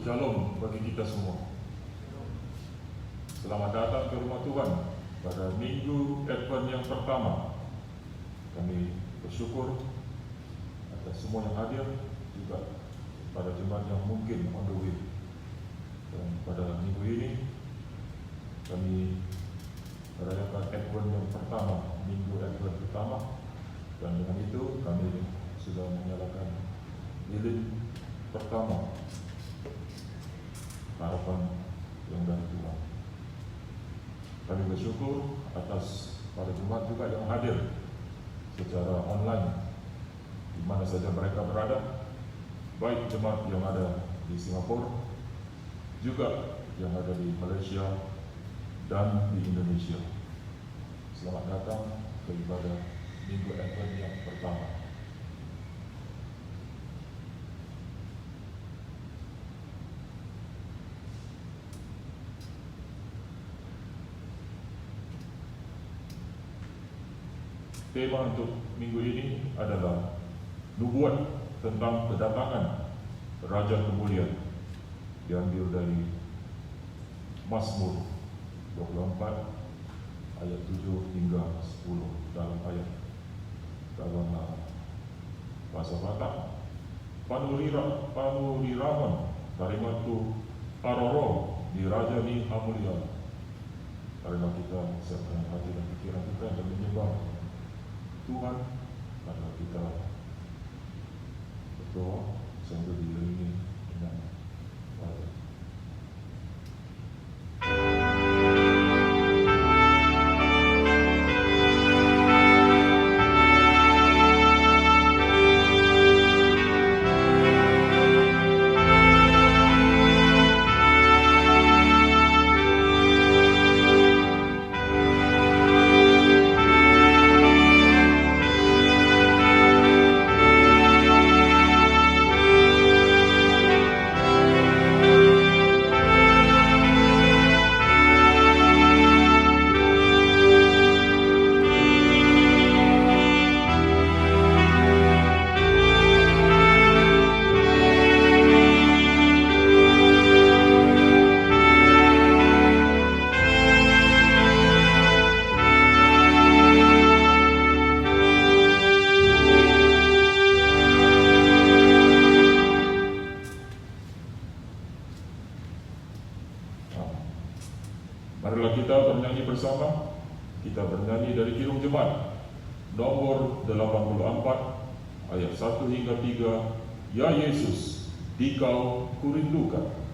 Shalom bagi kita semua. Selamat datang ke rumah Tuhan pada Minggu Advent yang pertama. Kami bersyukur atas semua yang hadir, juga pada jemaat yang mungkin on the way. Dan pada minggu ini kami merayakan Advent yang pertama, Minggu Advent pertama. Dan dengan itu kami sudah menyalakan lilin pertama harapan yang dari Tuhan. Kami bersyukur atas para jemaat juga yang hadir secara online di mana saja mereka berada, baik jemaat yang ada di Singapura, juga yang ada di Malaysia dan di Indonesia. Selamat datang ke ibadah Minggu Advent yang pertama. tema untuk minggu ini adalah nubuat tentang kedatangan Raja Kemuliaan, diambil dari Mazmur 24 ayat 7 hingga 10 dalam bahasa Batak. Panuriraman kalimatu paroro di Raja ni Hamulia. Karena kita siapkan hati dan pikiran kita dan menyembah Tuhan, karena kita berdoa sambil diiringi dengan baik. Marilah kita bernyanyi bersama. Kita bernyanyi dari Kidung Jemaat nomor 84 ayat 1 hingga 3. Ya Yesus, Dikau kurindukan.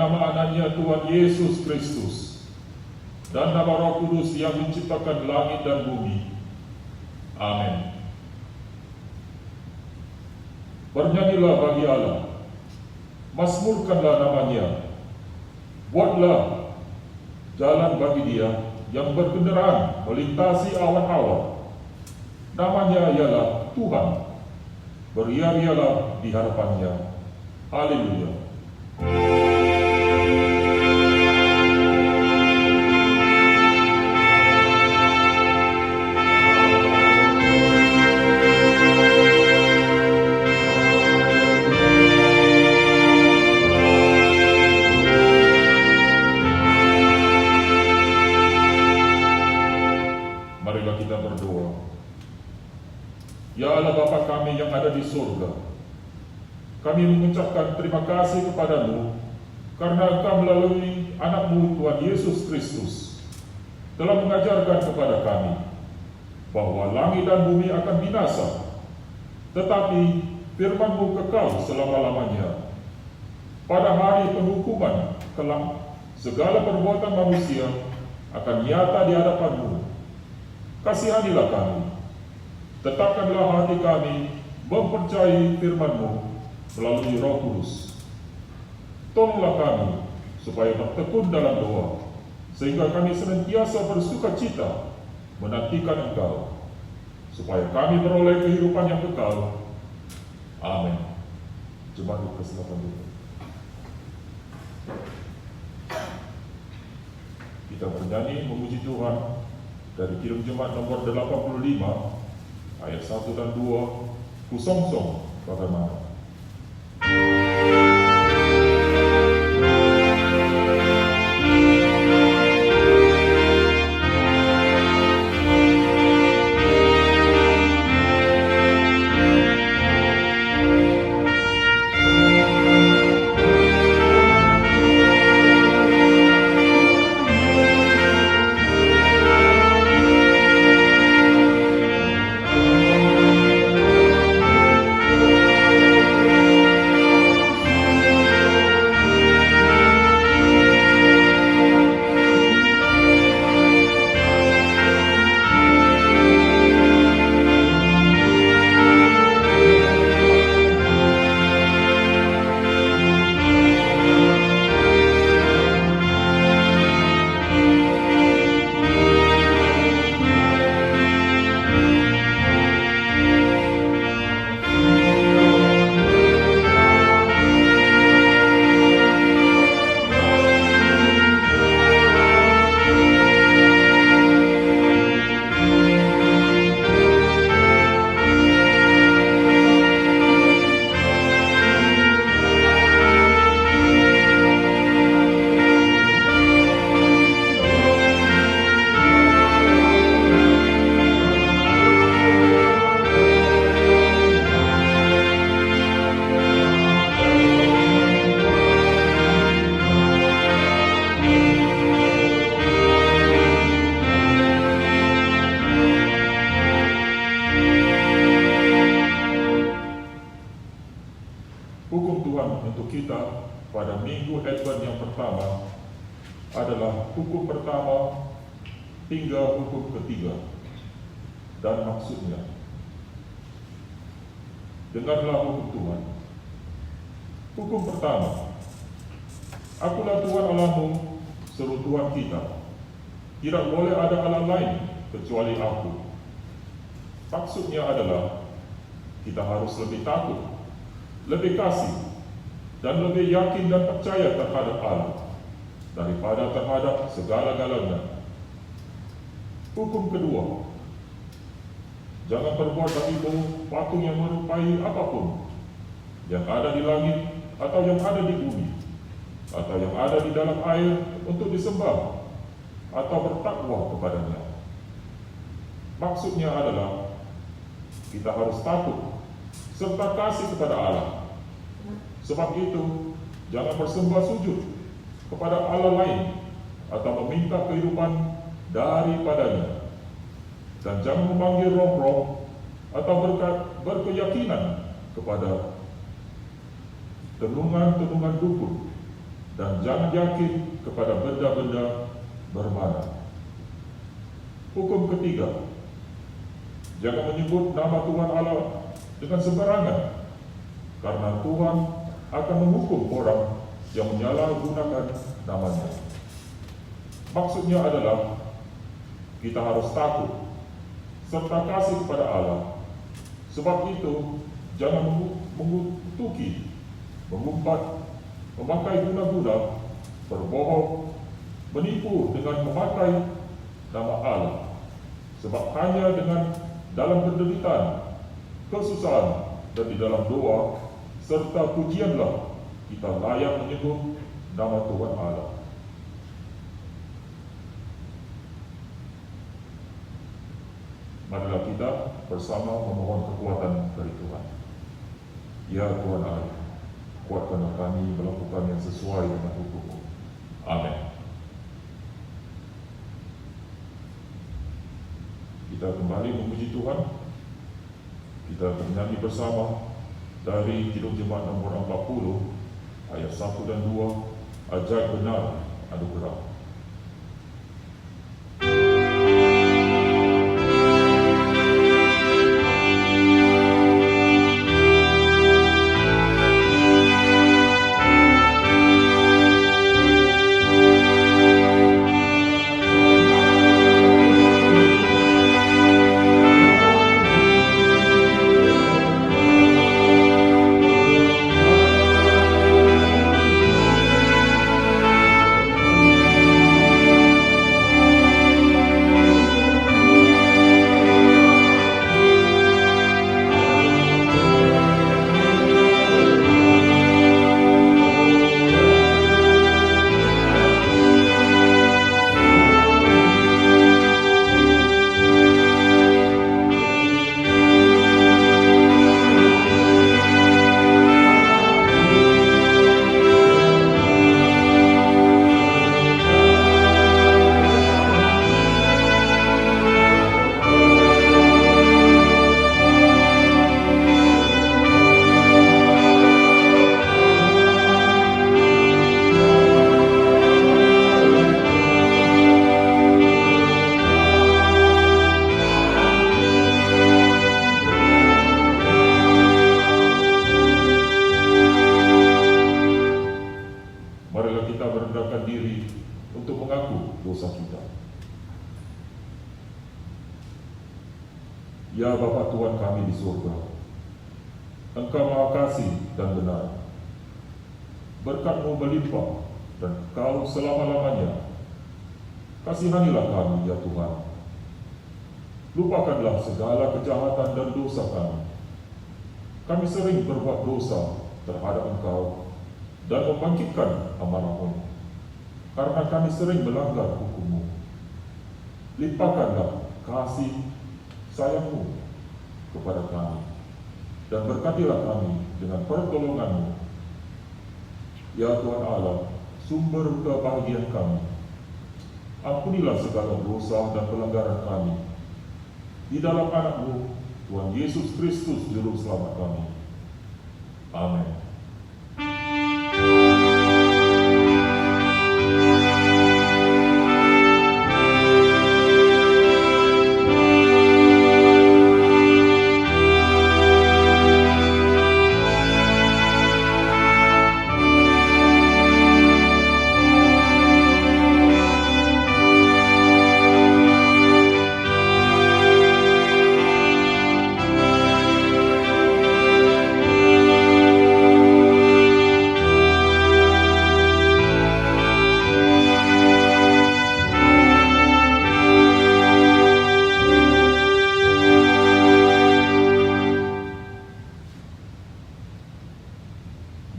nama anaknya Tuhan Yesus Kristus dan nama Roh Kudus yang menciptakan langit dan bumi. Amin. Bernyanyilah bagi Allah, mazmurkanlah namanya, buatlah jalan bagi Dia yang berkendaraan melintasi awan-awan. Namanya ialah Tuhan, beria-rialah di hadapannya. Haleluya. Marilah kita berdoa. Ya Allah Bapa kami yang ada di surga, kami mengucapkan terima kasih kepadamu karena Engkau melalui anak-Mu Tuhan Yesus Kristus telah mengajarkan kepada kami bahwa langit dan bumi akan binasa, tetapi firman-Mu kekal selama-lamanya. Pada hari penghukuman kelak, segala perbuatan manusia akan nyata di hadapan-Mu. Kasihanilah kami, tetapkanlah hati kami mempercayai firman-Mu melalui Roh Kudus. Tolonglah kami supaya bertekun dalam doa, sehingga kami senantiasa bersukacita menantikan Engkau, supaya kami beroleh kehidupan yang kekal. Amin. Jemaat kesilapan dulu. Kita bernyanyi memuji Tuhan dari Kirim Jemaat nomor 85 ayat 1 dan 2, Kusongsong bagaimana. Hukum Tuhan untuk kita pada minggu Advent yang pertama adalah hukum pertama hingga hukum ketiga. Dan maksudnya, dengarlah hukum Tuhan. Hukum pertama, Akulah Tuhan Allahmu, seru Tuhan kita. Tidak boleh ada Allah lain kecuali Aku. Maksudnya adalah kita harus lebih takut, lebih kasih, dan lebih yakin dan percaya terhadap Allah daripada terhadap segala-galanya. Hukum kedua, jangan berbuat bagimu patung yang merupai apapun yang ada di langit atau yang ada di bumi atau yang ada di dalam air untuk disembah atau bertakwa kepadanya. Maksudnya adalah kita harus takut serta kasih kepada Allah. Sebab itu, jangan bersembah sujud kepada Allah lain atau meminta kehidupan daripadanya. Dan jangan memanggil roh-roh atau berkeyakinan kepada tenungan-tenungan dukun dan jangan yakin kepada benda-benda bermana. Hukum ketiga, jangan menyebut nama Tuhan Allah dengan sembarangan, karena Tuhan akan menghukum orang yang menyalahgunakan namanya. Maksudnya adalah kita harus takut serta kasih kepada Allah. Sebab itu jangan mengutuki, mengumpat, memakai guna-guna, berbohong, menipu dengan memakai nama Allah. Sebab hanya dengan dalam penderitaan, kesusahan, dan di dalam doa serta pujianlah kita layak menyebut nama Tuhan Allah. Marilah kita bersama memohon kekuatan dari Tuhan. Ya Tuhan Allah, kuatkanlah kami melakukan yang sesuai dengan hukum-Mu. Amin. Kita kembali memuji Tuhan. Kita bernyanyi bersama dari Kidung Jemaat nomor 40, ayat 1 dan 2, ajaib benar anugerah. Ya Bapa Tuhan kami di surga, Engkau Maha Kasih dan benar. Berkat-Mu melimpah dan Kau selama-lamanya. Kasihanilah kami ya Tuhan. Lupakanlah segala kejahatan dan dosa kami. Kami sering berbuat dosa terhadap Engkau dan membangkitkan amarah-Mu, karena kami sering melanggar hukum-Mu. Limpahkanlah kasih sayang-Mu kepada kami, dan berkatilah kami dengan pertolongan-Mu. Ya Tuhan Allah, sumber kebahagiaan kami, ampunilah segala dosa dan pelanggaran kami. Di dalam anak-Mu, Tuhan Yesus Kristus, Juru Selamat kami. Amin.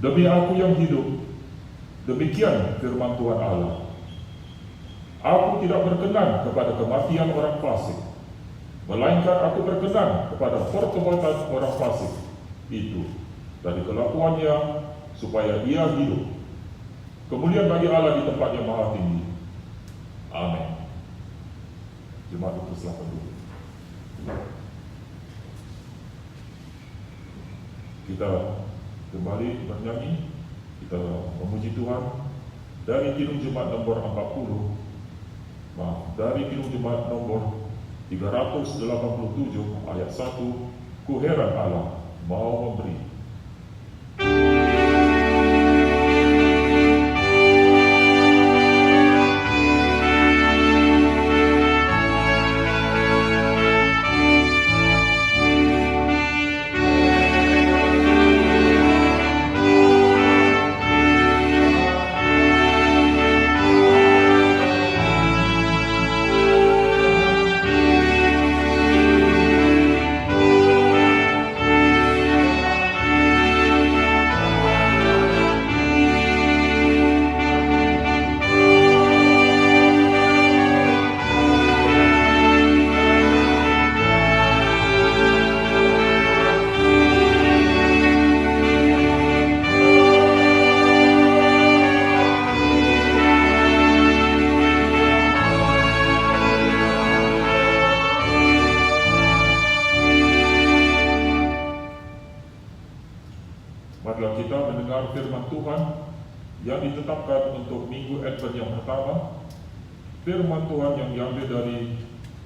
Demi aku yang hidup, demikian firman Tuhan Allah, aku tidak berkenan kepada kematian orang fasik, melainkan aku berkenan kepada pertobatan orang fasik itu dari kelakuannya, supaya ia hidup. Kemuliaan bagi Allah di tempat yang maha tinggi. Amin. Jemaat itu silakan dulu. Kita kembali bernyanyi, kita memuji Tuhan dari Kidung Jemaat nomor 40, dari Kidung Jemaat nomor 387 ayat 1, ku heran Allah mau memberi. Marilah kita mendengar firman Tuhan yang ditetapkan untuk Minggu Advent yang pertama. Firman Tuhan yang diambil dari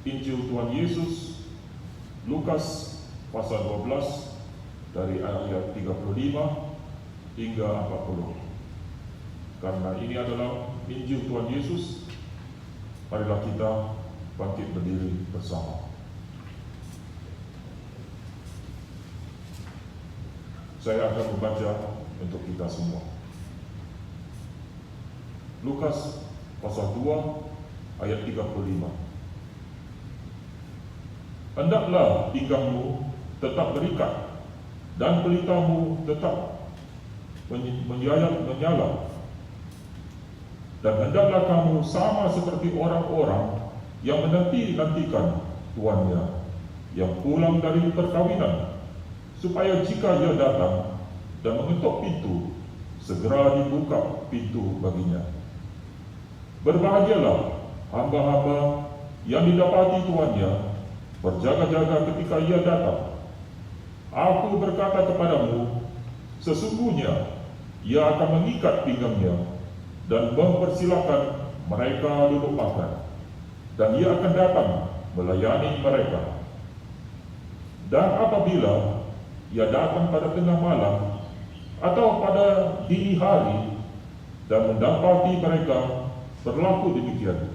Injil Tuhan Yesus, Lukas pasal 12 dari ayat 35 hingga 40. Karena ini adalah Injil Tuhan Yesus, marilah kita bangkit berdiri bersama. Saya akan membaca untuk kita semua. Lukas pasal 2 ayat 35. Hendaklah pinggangmu tetap berikat dan pelitamu tetap menyala. Dan hendaklah kamu sama seperti orang-orang yang menanti-nantikan tuannya yang pulang dari perkawinan, supaya jika ia datang dan mengetuk pintu, segera dibuka pintu baginya. Berbahagialah hamba-hamba yang didapati tuannya berjaga-jaga ketika ia datang. Aku berkata kepadamu, sesungguhnya ia akan mengikat pinggangnya dan mempersilakan mereka duduk makan, dan ia akan datang melayani mereka. Dan apabila ia datang pada tengah malam atau pada dini hari dan mendapati mereka berlaku demikian,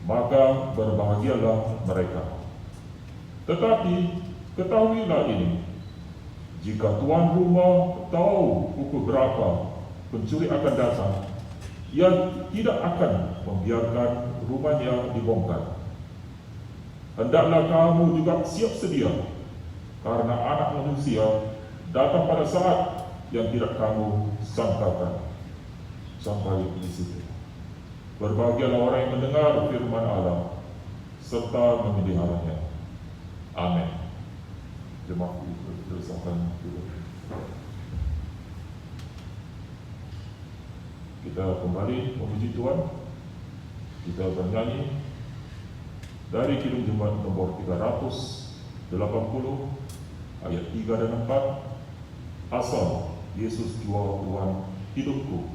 maka berbahagialah mereka. Tetapi ketahuilah ini, jika tuan rumah tahu pukul berapa pencuri akan datang, ia tidak akan membiarkan rumahnya dibongkar. Hendaklah kamu juga siap sedia, karena Anak Manusia datang pada saat yang tidak kamu sangkakan. Sampai di situ. Berbahagialah orang yang mendengar firman Allah serta memeliharanya. Amin. Jemaat bersama dulu. Kita kembali memuji Tuhan. Kita bernyanyi dari Kidung Jemaat nomor 380 ayat 3 dan 4, asal Yesus jua Tuhan hidupku.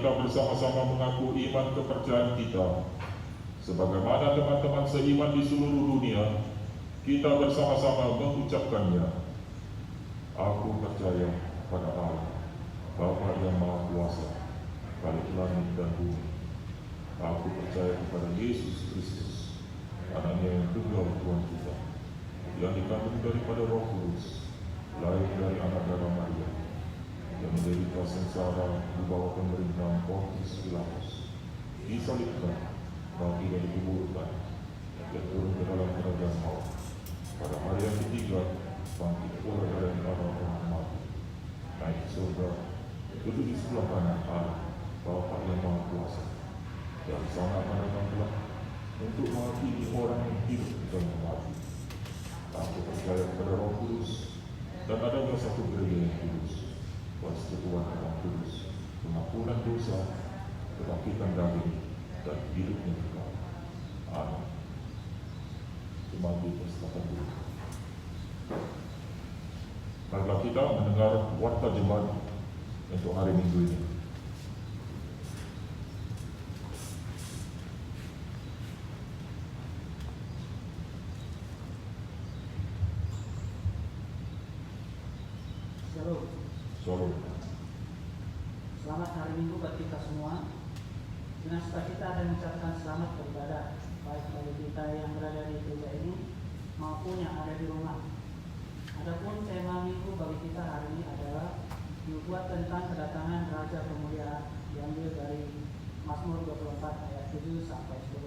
kita bersama-sama mengaku iman kepercayaan kita. Sebagaimana teman-teman seiman di seluruh dunia, kita bersama-sama mengucapkannya. Aku percaya pada Allah, Bapa yang Maha Kuasa, Khalik langit dan bumi. Aku percaya kepada Yesus Kristus, Anaknya yang tunggal Tuhan kita, yang dikandung daripada Roh Kudus, lahir dari anak darah Maria, yang menderita sengsara di bawah pemerintahan Pontius Pilatus, disalibkan, mati dan dikuburkan, dan turun ke dalam kerajaan maut. Pada hari yang ketiga, bangkit pula dari antara orang mati, naik ke surga, duduk di sebelah kanan Allah, Bapa yang Maha Kuasa. Dari sana akan datang kelak untuk menghakimi orang yang hidup dan mati. Aku percaya kepada Roh Kudus, dan adanya satu gereja yang kudus, persekutuan orang kudus, pengampunan dosa, kebangkitan daging, dan hidup yang kekal. Amin. Jemaat dipersilakan dulu. Marilah kita mendengar warta jemaat untuk hari Minggu ini. Shalom. Selamat hari Minggu buat kita semua. Dengan sukacita dan mengucapkan selamat beribadah, baik bagi kita yang berada di gereja ini maupun yang ada di rumah. Adapun tema Minggu bagi kita hari ini adalah nubuat tentang kedatangan Raja Kemuliaan, diambil dari Mazmur 24 ayat 7 sampai 10.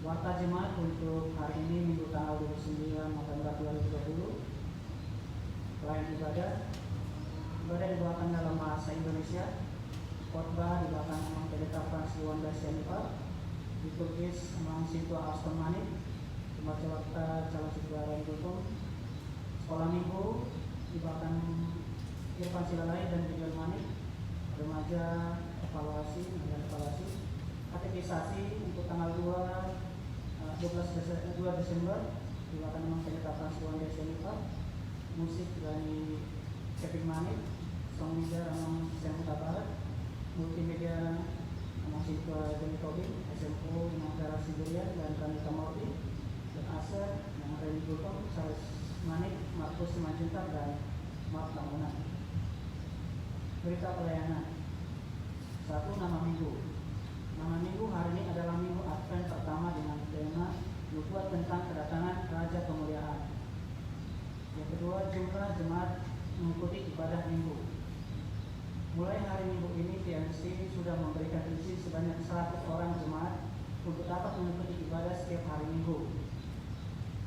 Warta jemaat untuk hari ini Minggu tanggal 29 November 2020. Pelayan ibadah dibawakan dalam bahasa Indonesia. Khotbah dibawakan oleh Pendeta Frans Yuanda Sianipar, ditulis oleh Sintua Aston Manik, pembaca warta calon saudara Dukung. Sekolah Minggu dibawakan Irfan Silalai dan Ridwan Manik. Remaja evaluasi, katekisasi untuk tanggal 2 Desember dibawakan oleh Pendeta Frans Yuanda Sianipar. Musik dari Kevin Manik, song media Ramon Semuta Barat, multimedia masih ke Joni Tobing, SMO yang Darah Siberian dan Kanita Morti, dan Aser yang Reni Gultong, Charles Manik, Markus Simanjuntak dan Mark Lamunan. Berita pelayanan. 1. Nama Minggu. Nama Minggu hari ini adalah Minggu Advent pertama dengan tema nubuat tentang kedatangan Raja Kemuliaan. Yang kedua, jumlah jemaat mengikuti ibadah Minggu. Mulai hari Minggu ini, TNC sudah memberikan izin sebanyak 100 orang jemaat untuk dapat mengikuti ibadah setiap hari Minggu.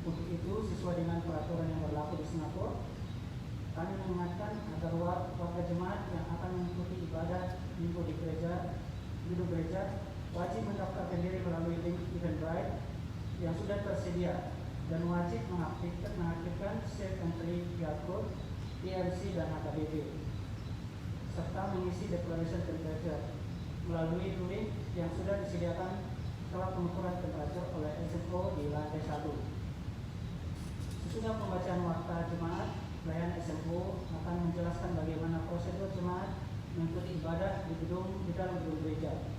Untuk itu, sesuai dengan peraturan yang berlaku di Singapura, kami mengingatkan agar warga jemaat yang akan mengikuti ibadah Minggu di gedung gereja wajib mendaftarkan diri melalui link Eventbrite yang sudah tersedia, dan wajib mengaktifkan Safe Entry QR Code, TNC dan HKBP, serta mengisi Declaration Temperature melalui link yang sudah disediakan setelah pengukuran temperatur oleh SMO di lantai 1. Sesudah pembacaan warta jemaat, pelayan SMO akan menjelaskan bagaimana prosedur jemaat mengikuti ibadah di dalam gedung gereja.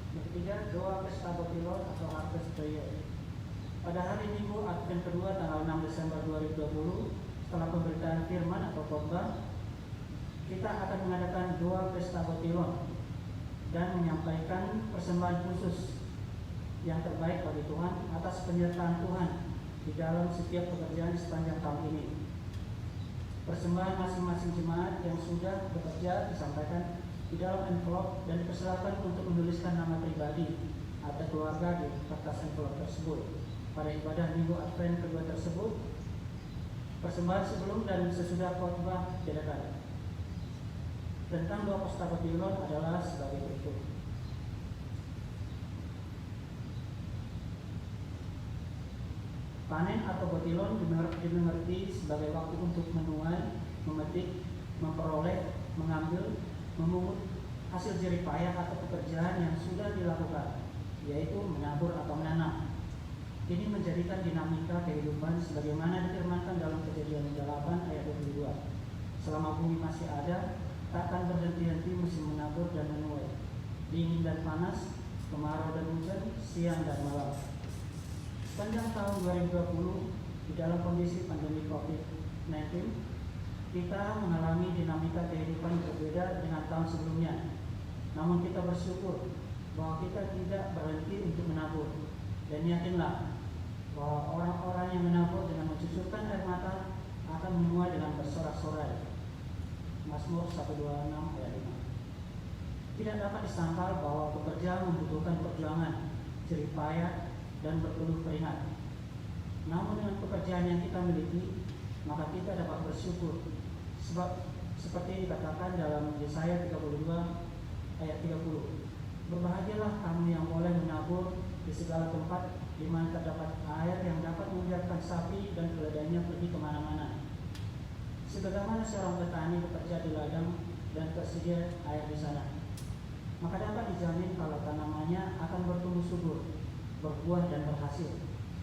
Yang ketiga, doa pesta Botilon atau Harvest Prayer. Pada hari Minggu Advent kedua tanggal 6 Desember 2020, setelah pemberitaan firman atau khotbah, kita akan mengadakan doa pesta Botilon dan menyampaikan persembahan khusus yang terbaik bagi Tuhan atas penyertaan Tuhan di dalam setiap pekerjaan sepanjang tahun ini. Persembahan masing-masing jemaat yang sudah bekerja disampaikan di dalam envelope dan dipersilakan untuk menuliskan nama pribadi atau keluarga di kertas envelope tersebut. Pada ibadah Minggu Advent kedua tersebut, persembahan sebelum dan sesudah khotbah diadakan. Tentang doa pesta Botilon adalah sebagai berikut. Panen atau botilon dimengerti sebagai waktu untuk menuai, memetik, memperoleh, mengambil, memungut hasil jerih payah atau pekerjaan yang sudah dilakukan, yaitu menabur atau menanam. Ini menjadikan dinamika kehidupan sebagaimana difirmankan dalam Kejadian 8 ayat 22. Selama bumi masih ada, takkan berhenti-henti musim menabur dan menuai, dingin dan panas, kemarau dan hujan, siang dan malam. Sepanjang tahun 2020, di dalam kondisi pandemi COVID-19, kita mengalami dinamika kehidupan berbeda dengan tahun sebelumnya. Namun kita bersyukur bahwa kita tidak berhenti untuk menabur, dan yakinlah bahwa orang-orang yang menabur dengan mencucurkan air mata akan menuai dengan bersorak-sorai. Mazmur 126 ayat 5. Tidak dapat disangkal bahwa bekerja membutuhkan perjuangan, jerih payah, dan berpeluh keringat. Namun dengan pekerjaan yang kita miliki, maka kita dapat bersyukur. Sebab seperti dikatakan dalam Yesaya 32 ayat 30, berbahagialah kamu yang boleh menabur di segala tempat di mana terdapat air yang dapat membiarkan sapi dan keledainya pergi kemana-mana. Sebagaimana seorang petani bekerja di ladang dan tersedia air di sana, maka dapat dijamin kalau tanamannya akan bertumbuh subur, berbuah dan berhasil,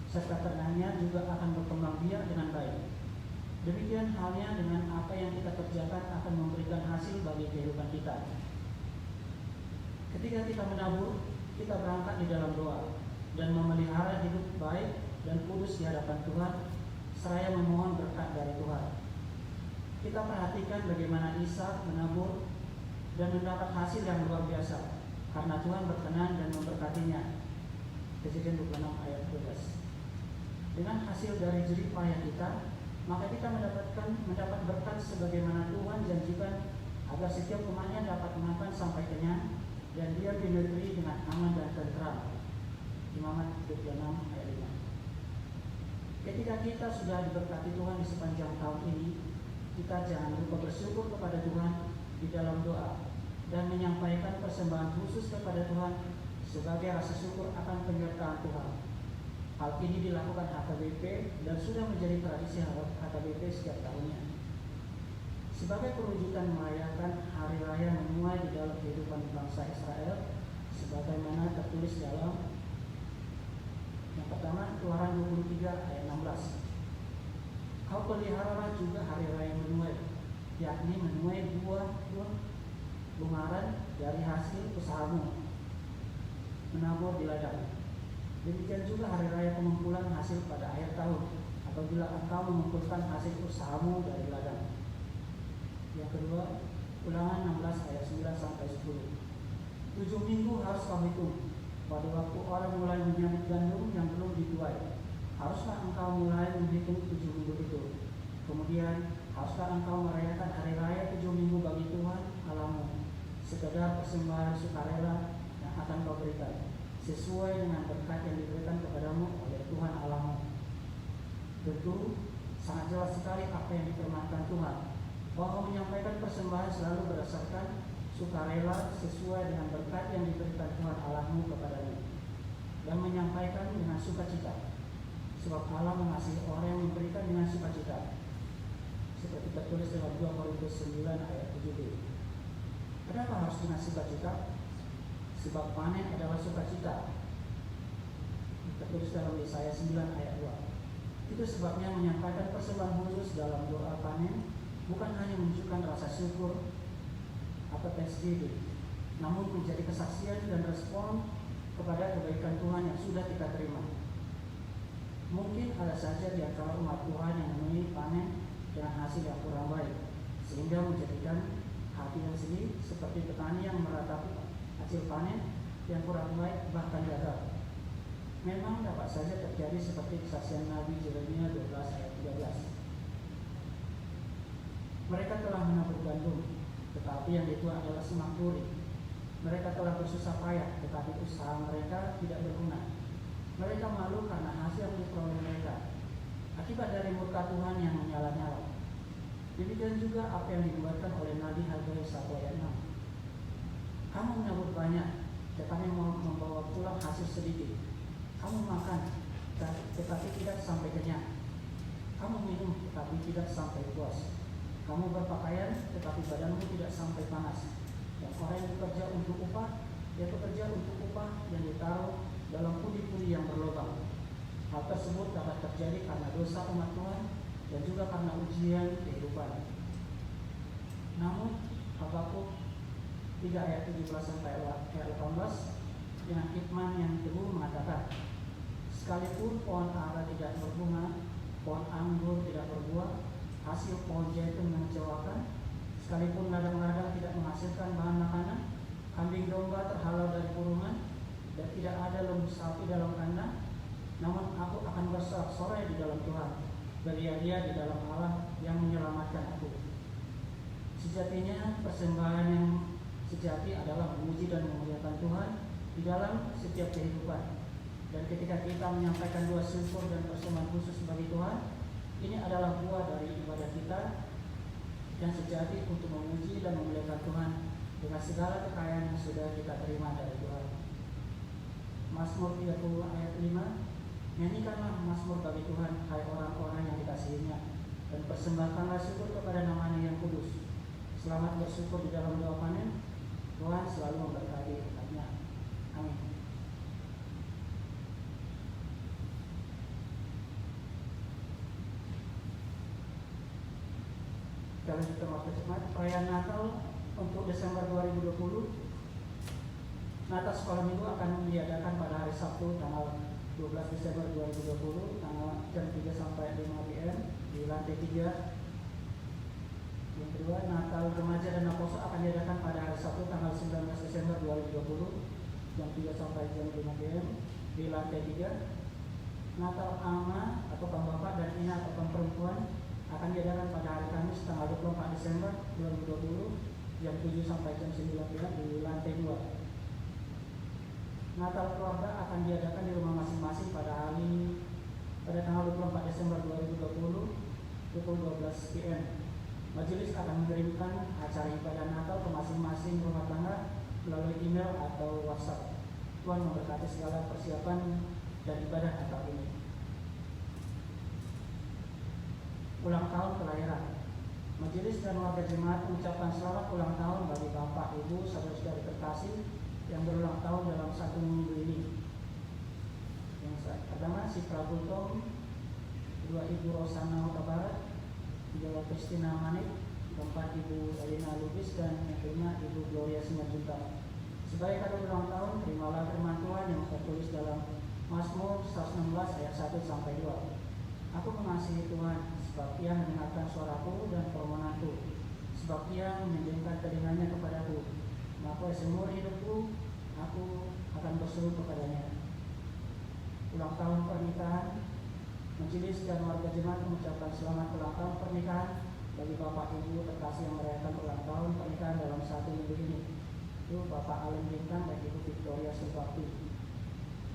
serta ternaknya juga akan berkembang biak dengan baik. Demikian halnya dengan apa yang kita kerjakan akan memberikan hasil bagi kehidupan kita. Ketika kita menabur, kita berangkat di dalam doa dan memelihara hidup baik dan kudus di hadapan Tuhan, seraya memohon berkat dari Tuhan. Kita perhatikan bagaimana Ishak menabur dan mendapat hasil yang luar biasa karena Tuhan berkenan dan memberkatinya. Kejadian 26 ayat 12. Dengan hasil dari jerih payah kita, maka kita mendapat berkat sebagaimana Tuhan janjikan, agar setiap umatnya dapat makan sampai kenyang dan dia di negeri dengan aman dan tentram. Imamat 26 ayat 5. Ketika kita sudah diberkati Tuhan di sepanjang tahun ini, kita jangan lupa bersyukur kepada Tuhan di dalam doa dan menyampaikan persembahan khusus kepada Tuhan sebagai rasa syukur akan penyertaan Tuhan. Hal ini dilakukan HKBP dan sudah menjadi tradisi HKBP setiap tahunnya. Sebagai perwujudan merayakan hari raya menuai di dalam kehidupan bangsa Israel, sebagaimana tertulis dalam yang pertama Keluaran 23 ayat 16. Kau peliharalah juga hari raya menuai, yakni menuai buah-buah bungaran dari hasil usahamu, menabur di ladang. Demikian juga hari raya pengumpulan hasil pada akhir tahun, apabila engkau mengumpulkan hasil usahamu dari ladang. Yang kedua, Ulangan 16 ayat 9 sampai 10. 7 minggu harus kau hitung. Pada waktu orang mulai menyabut gandum yang belum dituai, haruslah engkau mulai menghitung 7 minggu itu. Kemudian haruslah engkau merayakan hari raya 7 minggu bagi Tuhan Allahmu, sekedar persembahan sukarela yang akan kau berikan, sesuai dengan berkat yang diberikan kepadamu oleh Tuhan Allahmu. Tentu sangat jelas sekali apa yang difirmankan Tuhan, bahwa menyampaikan persembahan selalu berdasarkan sukarela sesuai dengan berkat yang diberikan Tuhan Allahmu kepadanya, dan menyampaikan dengan sukacita, sebab Allah mengasihi orang yang memberikan dengan sukacita, seperti tertulis dalam 2 Korintus 9 ayat 7b. Kenapa harus dengan sukacita? Sebab panen adalah sukacita, tertulis dalam Yesaya 9 ayat 2. Itu sebabnya menyampaikan persembahan khusus dalam doa panen bukan hanya menunjukkan rasa syukur atau thanksgiving, namun menjadi kesaksian dan respon kepada kebaikan Tuhan yang sudah kita terima. Mungkin ada saja di antara umat Tuhan yang memenuhi panen dengan hasil yang kurang baik, sehingga menjadikan hati yang sedih seperti petani yang meratapi hasil panen yang kurang baik bahkan gagal. Memang dapat saja terjadi seperti kesaksian Nabi Yeremia 12 ayat 13. Mereka telah menabur gandum, tetapi yang dituai adalah semak duri. Mereka telah bersusah payah, tetapi usaha mereka tidak berguna. Mereka malu karena hasil yang diperoleh mereka, akibat dari murka Tuhan yang menyala-nyala. Demikian juga apa yang dibuatkan oleh Nabi Hagai 1 ayat 6. Kamu menabur banyak, tetapi membawa pulang hasil sedikit. Kamu makan, tetapi tidak sampai kenyang. Kamu minum, tetapi tidak sampai puas. Kamu berpakaian, tetapi badanmu tidak sampai panas. Dan orang yang bekerja untuk upah, dia bekerja untuk upah yang ditaruh dalam pudi-pudi yang berlubang. Hal tersebut dapat terjadi karena dosa umat Tuhan dan juga karena ujian kehidupan. Namun Habakuk 3 ayat 17 sampai ayat 18 dengan hikmat yang teguh mengatakan, sekalipun pohon ara tidak berbunga, pohon anggur tidak berbuah, hasil pohon zaitun mengecewakan, sekalipun ladang-ladang tidak menghasilkan bahan makanan, kambing domba terhalau dari kurungan, dan tidak ada lembu sapi dalam kandang, namun aku akan bersorak-sorai di dalam Tuhan, beria-ria di dalam Allah yang menyelamatkan aku. Sejatinya persembahan yang sejati adalah memuji dan memuliakan Tuhan di dalam setiap kehidupan. Dan ketika kita menyampaikan doa syukur dan persembahan khusus bagi Tuhan, ini adalah buah dari ibadah kita yang sejati untuk memuji dan memuliakan Tuhan dengan segala kekayaan yang sudah kita terima dari Tuhan. Mazmur 30 ayat 5, nyanyikanlah mazmur bagi Tuhan, hai orang-orang yang dikasihinya, dan persembahkanlah syukur kepada namanya yang kudus. Selamat bersyukur di dalam doa panen, Tuhan selalu memberkati umatnya. Amin. Kita lanjutkan waktu cepat. Perayaan Natal untuk Desember 2020. Natal sekolah minggu akan diadakan pada hari Sabtu tanggal 12 Desember 2020 tanggal jam 3 sampai 5 PM di lantai 3. Yang kedua, Natal remaja dan Aposo akan diadakan pada hari Sabtu tanggal 19 Desember 2020 jam 3 sampai jam 5 PM di lantai 3. Natal Ama atau Kaum Bapak dan Ina atau Kaum Perempuan akan diadakan pada hari Kamis tanggal 24 Desember 2020 jam 7 sampai jam 9 PM di lantai 2. Natal keluarga akan diadakan di rumah masing-masing pada tanggal 24 Desember 2020 pukul 12 PM. Majelis akan mengirimkan acara ibadah Natal ke masing-masing rumah tangga melalui email atau WhatsApp. Tuhan memberkati segala persiapan dan ibadah Natal ini. Ulang tahun kelahiran. Majelis dan warga jemaat mengucapkan selamat ulang tahun bagi Bapak, Ibu, saudara-saudari terkasih yang berulang tahun dalam 1 minggu ini. Yang pertama si Prabhutom, kedua Ibu Rosana Huta Barat, kedua Kristina Manik, keempat Ibu Elina Lubis, dan yang kelima Ibu Gloria Simanjuntak. Sebagai kado ulang tahun, terimalah firman Tuhan yang tertulis dalam Mazmur 116 ayat 1 sampai 2. Aku mengasihi Tuhan, sebab Ia mendengarkan suaraku dan permohonanku, sebab Ia meminjamkan telinganya kepadaku. Maka seumur hidupku aku akan berseru kepadanya. Ulang tahun pernikahan. Majelis dan warga jemaat mengucapkan selamat ulang tahun pernikahan bagi Bapak Ibu terkasih yang merayakan ulang tahun pernikahan dalam 1 minggu ini. Itu Bapak Alun Bintang dan Ibu Victoria Sulfati.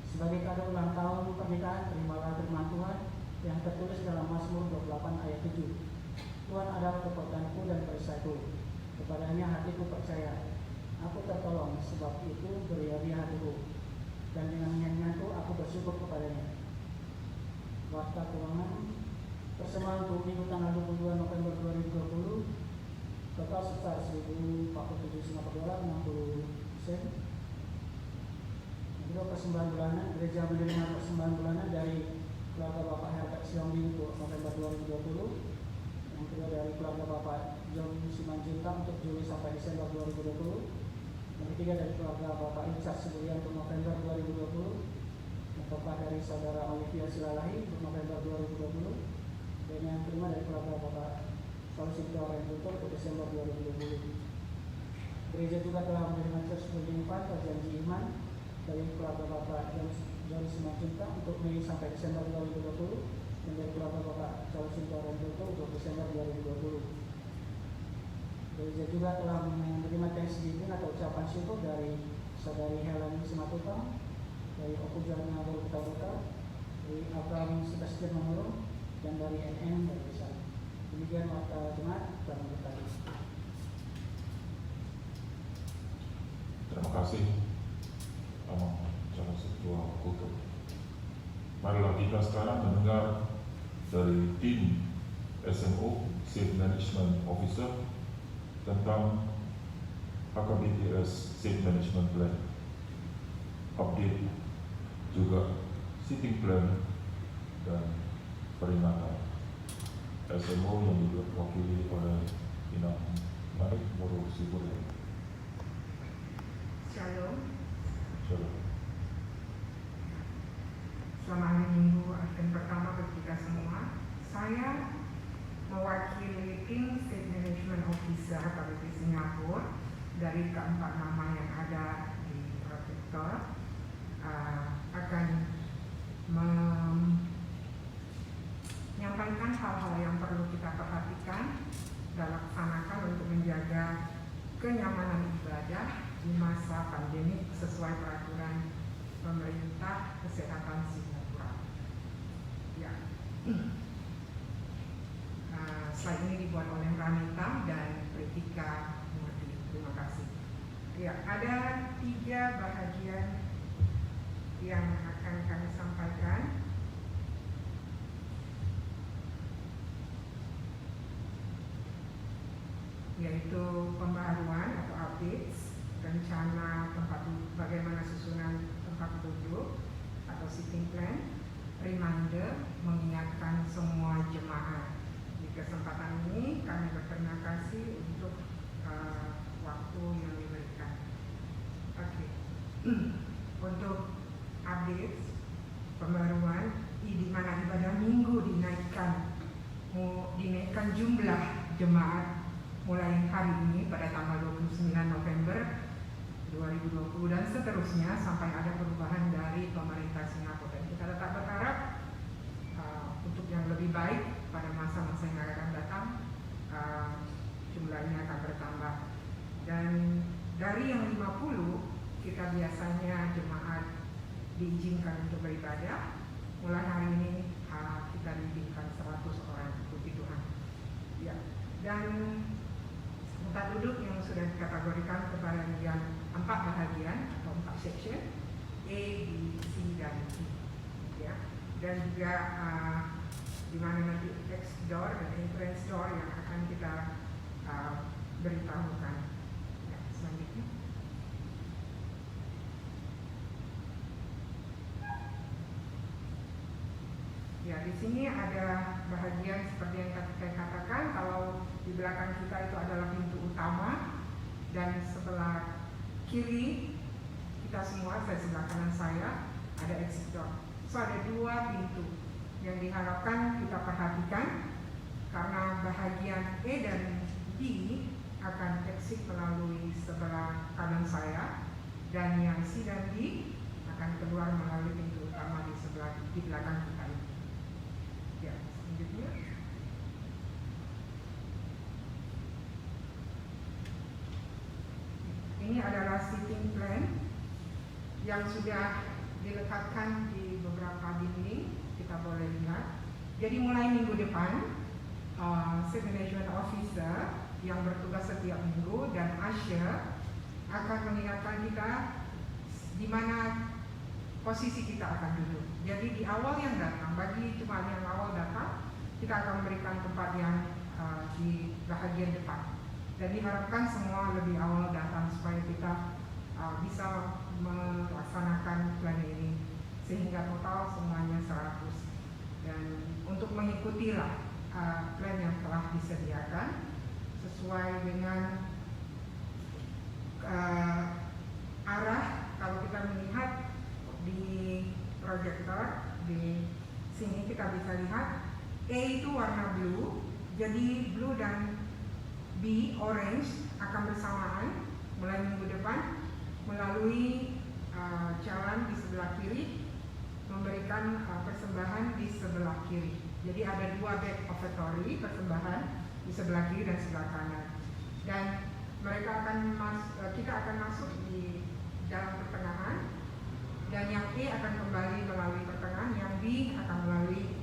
Sebagai kado ulang tahun pernikahan, terimalah firman Tuhan yang tertulis dalam Mazmur 28 ayat 7. Tuhan adalah kekuatanku dan perisaiku, kepadanya hatiku percaya. Aku tertolong, sebab itu beria-ria hatiku, dan dengan nyanyianku aku bersyukur kepadanya. Warta keuangan. Persembahan untuk minggu tanggal 22 November 2020 total sebesar $1,047.60. Kedua, persembahan bulanan. Gereja menerima persembahan bulanan dari keluarga Bapak Herbert Siombi untuk November 2020. Yang kedua dari keluarga Bapak John Simanjuntak untuk Juli sampai Desember 2020. Yang ketiga dari keluarga Bapak Icat Subulian untuk November 2020. Yang keempat dari saudara Olivia Silalahi untuk November 2020. Dan yang kelima dari keluarga Bapak Solosito Rentuto untuk Desember 2020. Gereja juga telah menerima Church Building Fund perjanji iman dari keluarga Bapak John Simanjuntak untuk Mei sampai Desember 2020, dan dari keluarga Bapak Solosito Rentuto untuk Desember 2020. Gereja juga telah menerima Thanksgiving atau ucapan syukur dari saudari Helen Simatupang, dari Oku Jarna Kota, dari Abraham Sebastian Mangurung, dan dari NN dari Desa. Demikian waktu jemaat dan berkati. Terima kasih Salah Ketua Kultur. Marilah kita sekarang mendengar dari tim SMO, Safe Management Officer, tentang HKBTS Safe Management Plan, update juga sitting plan dan peringatan. SMO yang diwakili oleh Inam Malik Muru Siburi. Shalom. Shalom. Selamat hari Minggu Advent pertama bagi kita semua. Saya mewakili tim State Management Officer KBP Singapura dari keempat nama yang ada di proyektor, akan menyampaikan hal-hal yang perlu kita perhatikan dan laksanakan untuk menjaga kenyamanan ibadah di masa pandemi sesuai peraturan pemerintah kesehatan Singapura. Ya. Slide ini dibuat oleh Ranita dan Pritika Murti. Terima kasih. Ya, ada 3 bahagian yang akan kami sampaikan. Yaitu pembaharuan atau updates, rencana tempat duduk, bagaimana susunan tempat duduk atau sitting plan, reminder, mengingatkan semua jemaah. Di kesempatan ini kami berterima kasih untuk waktu yang diberikan. Oke. Untuk update pembaruan di mana ibadah minggu dinaikkan jumlah jemaat mulai hari ini pada tanggal 29 November 2020 dan seterusnya sampai ada perubahan dari pemerintah Singapura. Dan kita tetap berharap untuk yang lebih baik pada masa-masa yang akan datang, jumlahnya akan bertambah. Dan dari yang 50 kita biasanya jemaat diizinkan untuk beribadah, mulai hari ini kita diizinkan 100 orang, puji Tuhan. Ya. Dan tempat duduk yang sudah dikategorikan kepada yang 4 bahagian atau 4 section, A, B, C, dan D. Ya. Dan juga di mana nanti exit door dan entrance door yang akan kita beritahukan. Ya, selanjutnya. Ya, di sini ada bahagian seperti yang tadi saya katakan, kalau di belakang kita itu adalah pintu utama dan sebelah kiri kita semua, saya sebelah kanan saya, ada exit door. So ada 2 pintu yang diharapkan kita perhatikan karena bahagian E dan D akan exit melalui sebelah kanan saya dan yang C dan D akan keluar melalui pintu utama di belakang kita ini. Ya, selanjutnya. Ini adalah sitting plan yang sudah dilekatkan di beberapa dinding, kita boleh lihat. Jadi mulai minggu depan, State Management Officer yang bertugas setiap minggu dan Usher akan mengingatkan kita di mana posisi kita akan duduk. Jadi di awal yang datang, bagi jemaat yang awal datang, kita akan memberikan tempat yang di bahagian depan. Dan diharapkan semua lebih awal datang supaya kita bisa melaksanakan plan ini sehingga total semuanya 100. Dan untuk mengikutilah plan yang telah disediakan sesuai dengan arah. Kalau kita melihat di proyektor di sini kita bisa lihat A itu warna blue, jadi blue dan B orange akan bersamaan mulai minggu depan melalui jalan di sebelah kiri, memberikan persembahan di sebelah kiri. Jadi ada 2 back offertory persembahan di sebelah kiri dan sebelah kanan. Dan mereka kita akan masuk di jalan pertengahan, dan yang A akan kembali melalui pertengahan, yang B akan melalui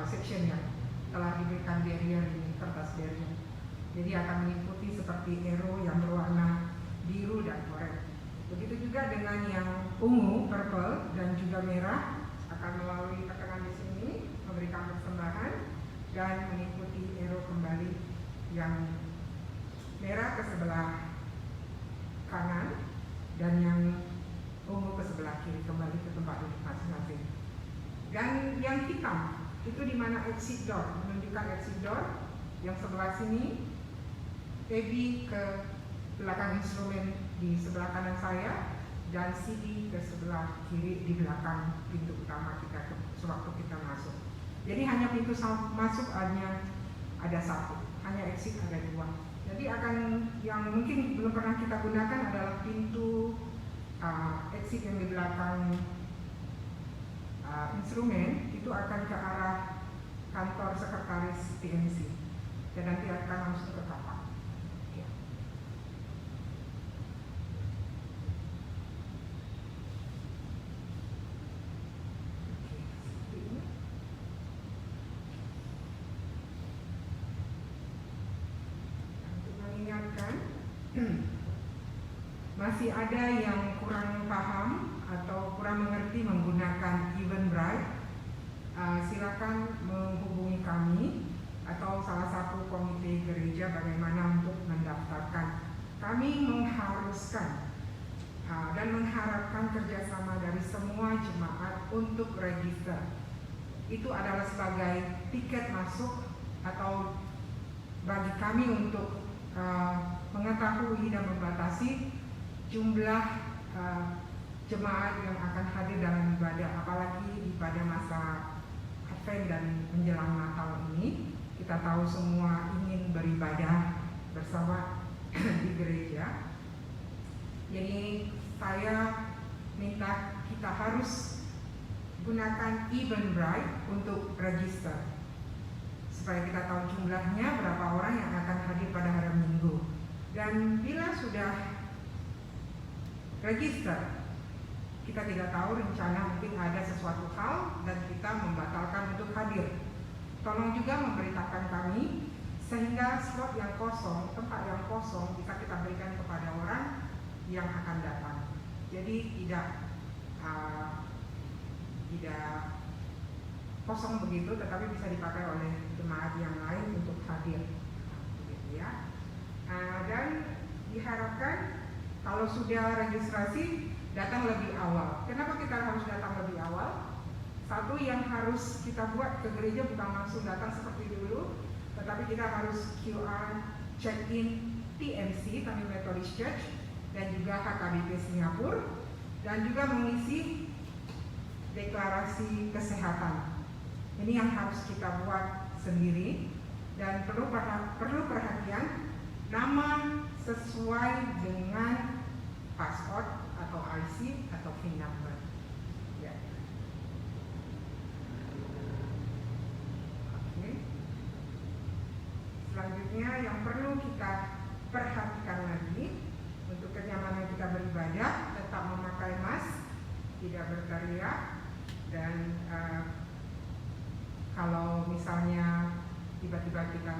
section yang telah diberikan barrier ini, kertas barrier. Jadi akan mengikuti seperti arrow yang berwarna biru dan oranye. Begitu juga dengan yang ungu, purple, dan juga merah akan melalui pertengahan di sini, memberikan persembahan dan mengikuti arrow kembali yang merah ke sebelah kanan dan yang ungu ke sebelah kiri, kembali ke tempat duduk masing-masing. Dan yang hitam itu di mana exit door, menunjukkan exit door yang sebelah sini, AB ke belakang instrumen di sebelah kanan saya, dan CD ke sebelah kiri di belakang pintu utama kita sewaktu kita masuk. Jadi hanya pintu masuk hanya ada satu, hanya exit ada dua. Jadi akan yang mungkin belum pernah kita gunakan adalah pintu exit yang di belakang instrumen, itu akan ke arah kantor sekretaris TMC dan nanti akan langsung ke kapal. Ya. Untuk mengingatkan, masih ada yang kurang paham atau kurang mengerti menggunakan Eventbrite, silakan menghubungi kami atau salah satu komite gereja bagaimana untuk mendaftarkan. Kami mengharuskan dan mengharapkan kerjasama dari semua jemaat untuk register. Itu adalah sebagai tiket masuk atau bagi kami untuk mengetahui dan membatasi jumlah jemaat yang akan hadir dalam ibadah, apalagi pada masa Advent dan menjelang Natal ini. Kita tahu semua ingin beribadah bersama di gereja. Jadi saya minta kita harus gunakan Eventbrite untuk register supaya kita tahu jumlahnya berapa orang yang akan hadir pada hari Minggu. Dan bila sudah register, kita tidak tahu rencana mungkin ada sesuatu hal dan kita membatalkan untuk hadir. Tolong juga memberitakan kami sehingga slot yang kosong, tempat yang kosong bisa kita berikan kepada orang yang akan datang. Jadi tidak kosong begitu, tetapi bisa dipakai oleh jemaat yang lain untuk hadir. Begitu ya. Dan diharapkan kalau sudah registrasi datang lebih awal. Kenapa kita harus datang lebih awal? Satu yang harus kita buat ke gereja bukan langsung datang seperti dulu, tetapi kita harus QR check-in TMC, Tamil Methodist Church, dan juga HKBP Singapura, dan juga mengisi deklarasi kesehatan. Ini yang harus kita buat sendiri dan perlu perhatian, nama sesuai dengan paspor atau IC atau PIN number. Ya. Oke. Selanjutnya yang perlu kita perhatikan lagi untuk kenyamanan kita beribadah, tetap memakai mask, tidak berteriak, dan kalau misalnya tiba-tiba kita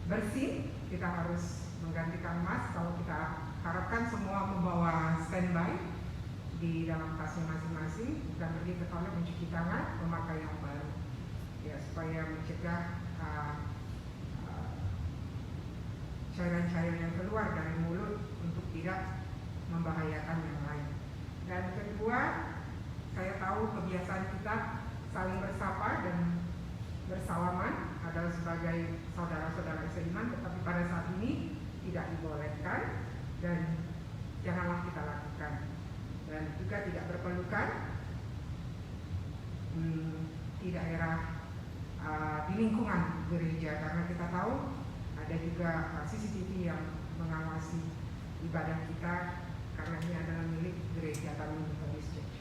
bersin, kita harus menggantikan mask. Kalau kita harapkan semua membawa standby di dalam tasnya masing-masing dan pergi ke toilet mencuci tangan, memakai yang baru, ya, supaya mencegah cairan-cairan yang keluar dari mulut untuk tidak membahayakan yang lain. Dan kedua, saya tahu kebiasaan kita saling bersapa dan bersalaman adalah sebagai saudara-saudara seiman, tetapi pada saat ini tidak dibolehkan dan janganlah kita lakukan. Dan juga tidak berpelukan di daerah di lingkungan gereja, karena kita tahu ada juga CCTV yang mengawasi ibadah kita, karena ini adalah milik gereja Tamil Methodist Church.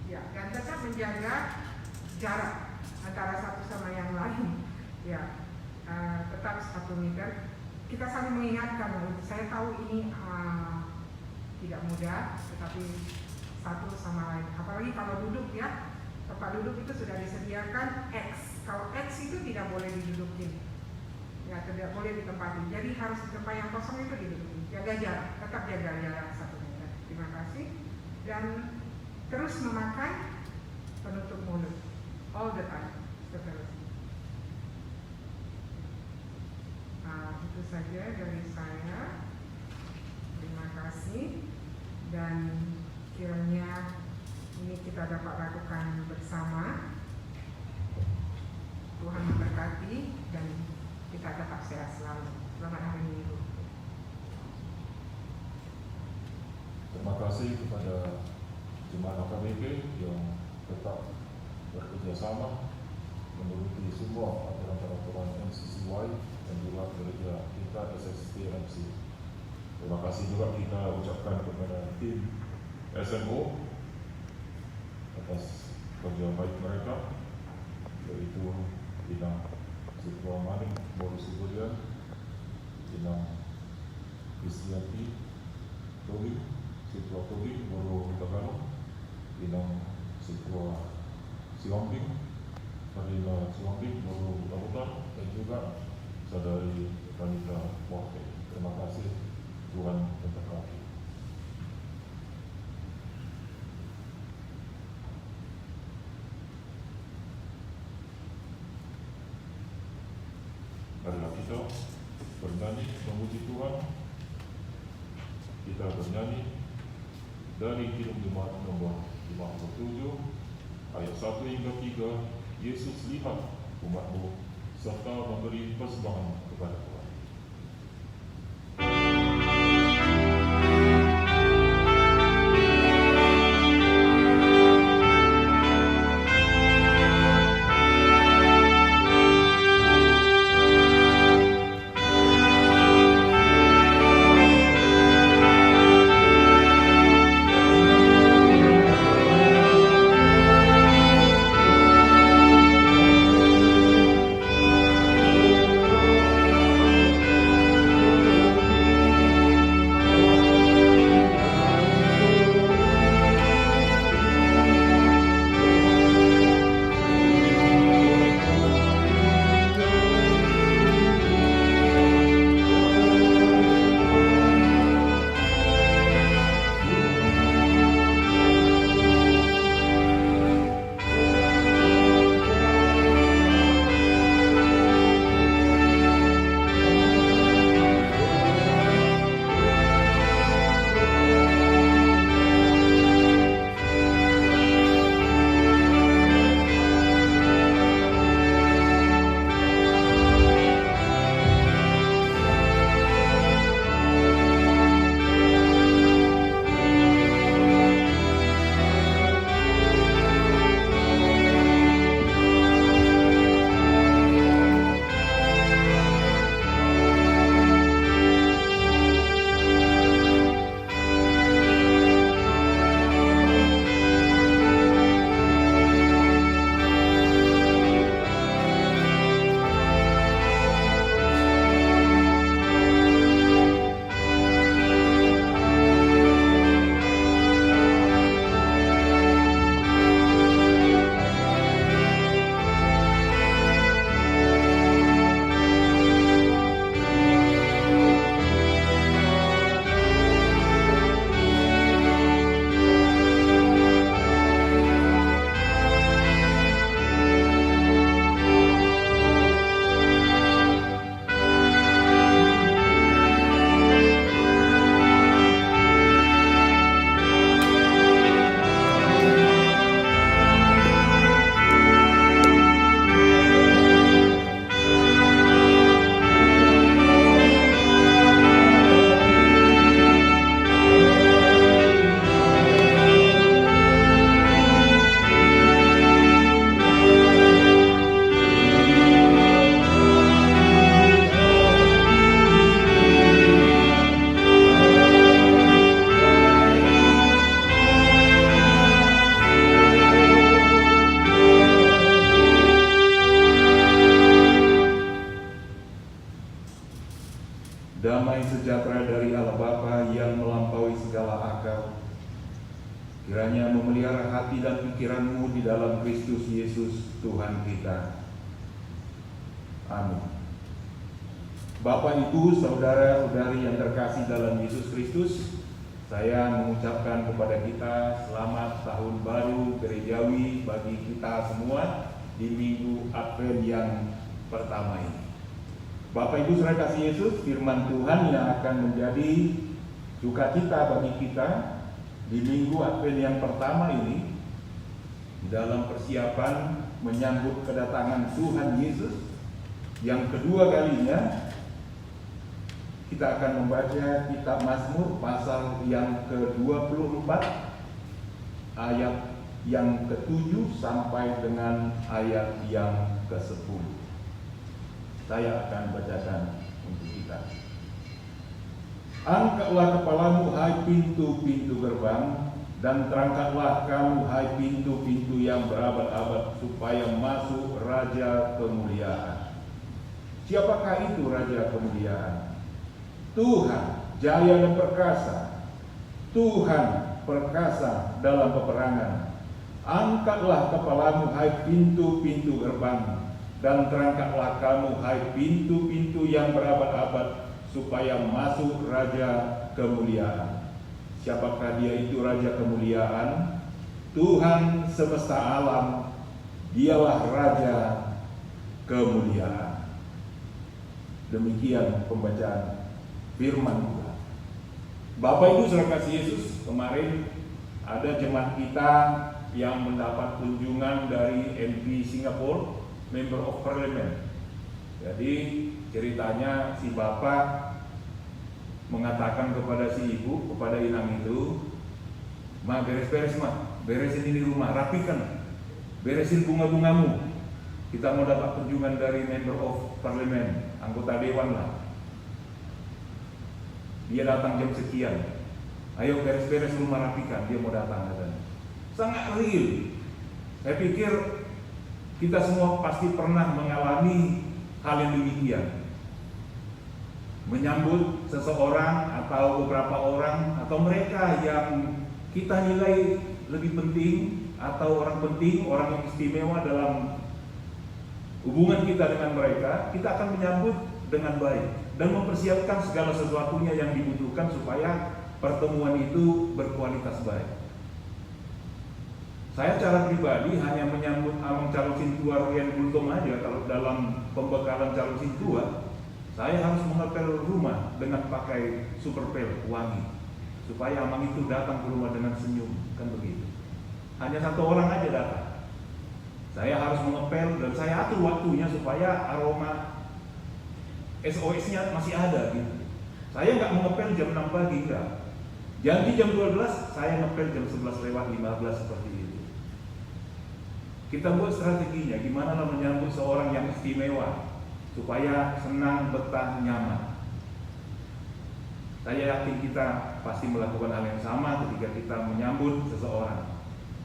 Ya, dan tetap menjaga jarak antara satu sama yang lain. Ya, tetap 1 meter. Kita saling mengingatkan. Saya tahu ini tidak mudah, tetapi satu sama lain. Apalagi kalau duduk, ya, tempat duduk itu sudah disediakan X. Kalau X itu tidak boleh didudukin, ya, tidak boleh ditempati. Jadi harus di tempat yang kosong itu didudukin. Jaga jarak, tetap jaga jarak 1 meter. Terima kasih. Dan terus memakai penutup mulut all the time. Itu saja dari saya. Terima kasih, dan kiranya ini kita dapat lakukan bersama. Tuhan memberkati dan kita kita tetap sehat selalu. Selamat hari Minggu. Terima kasih kepada jemaat AKBP yang tetap bekerja sama menuruti semua aturan-aturan MCCY dan juga gereja kita SSTMC. Terima kasih juga kita ucapkan kepada tim SMO atas kerja baik mereka, yaitu bidang Sitwa Maning Boru Siburian, bidang Kristianti Togi, Sitwa Togi Boru Tagano, bidang Sitwa Siwambing, Marina Siwambing Boru Labutan, dan juga saudari Ranita Morte. Terima kasih, Tuhan memberkati. Marilah kita bernyanyi memuji Tuhan. Kita bernyanyi dari Kidung Jemaat nomor 57 ayat 1 hingga 3. Yesus lihat umatmu serta memberi persembahan kepada Tuhan. Damai sejahtera dari Allah Bapa yang melampaui segala akal, kiranya memelihara hati dan pikiranmu di dalam Kristus Yesus Tuhan kita. Amin. Bapak, Ibu, saudara-saudari yang terkasih dalam Yesus Kristus, saya mengucapkan kepada kita selamat tahun baru gerejawi bagi kita semua di minggu Advent yang pertama ini. Bapak Ibu saudara kasih Yesus, firman Tuhan yang akan menjadi sukacita bagi kita di minggu Advent yang pertama ini dalam persiapan menyambut kedatangan Tuhan Yesus Yang kedua kalinya kita akan membaca kitab Mazmur pasal yang ke-24 ayat yang ke-7 sampai dengan ayat yang ke-10. Saya akan bacakan untuk kita. Angkatlah kepalamu hai pintu-pintu gerbang, dan terangkatlah kamu hai pintu-pintu yang berabad-abad, supaya masuk Raja kemuliaan. Siapakah itu Raja kemuliaan? Tuhan jaya dan perkasa, Tuhan perkasa dalam peperangan. Angkatlah kepalamu hai pintu-pintu gerbang, dan terangkatlah kamu hai pintu-pintu yang berabad-abad, supaya masuk Raja kemuliaan. Siapakah dia itu Raja kemuliaan? Tuhan semesta alam, dialah Raja kemuliaan. Demikian pembacaan firman Tuhan. Bapak Ibu saudara kasih Yesus, kemarin ada jemaat kita yang mendapat kunjungan dari MP Singapore, Member of Parliament. Jadi ceritanya si bapak mengatakan kepada si ibu, kepada inang itu, "Ma, beres-beres ma, beresin ini rumah, rapikan, beresin bunga-bungamu. Kita mau dapat kunjungan dari Member of Parliament, anggota dewan lah. Dia datang jam sekian. Ayo beres-beres rumah, rapikan, dia mau datang." Katanya. Sangat real. Saya pikir kita semua pasti pernah mengalami hal yang demikian. Menyambut seseorang atau beberapa orang atau mereka yang kita nilai lebih penting atau orang penting, orang yang istimewa dalam hubungan kita dengan mereka, kita akan menyambut dengan baik dan mempersiapkan segala sesuatunya yang dibutuhkan supaya pertemuan itu berkualitas baik. Saya cara pribadi hanya menyambut alung calon sintua Rian Gultom aja. Kalau dalam pembekalan calon sintua, saya harus mengepel rumah dengan pakai super pel wangi, supaya amang itu datang ke rumah dengan senyum, kan begitu. Hanya satu orang aja datang. Saya harus mengepel dan saya atur waktunya supaya aroma SOS-nya masih ada gitu. Saya nggak mengepel jam 6 pagi, enggak. Janji jam 12, saya ngepel jam 11:15 seperti itu. Kita buat strateginya, gimana lah menyambut seorang yang istimewa supaya senang, betah, nyaman. Saya yakin kita pasti melakukan hal yang sama ketika kita menyambut seseorang.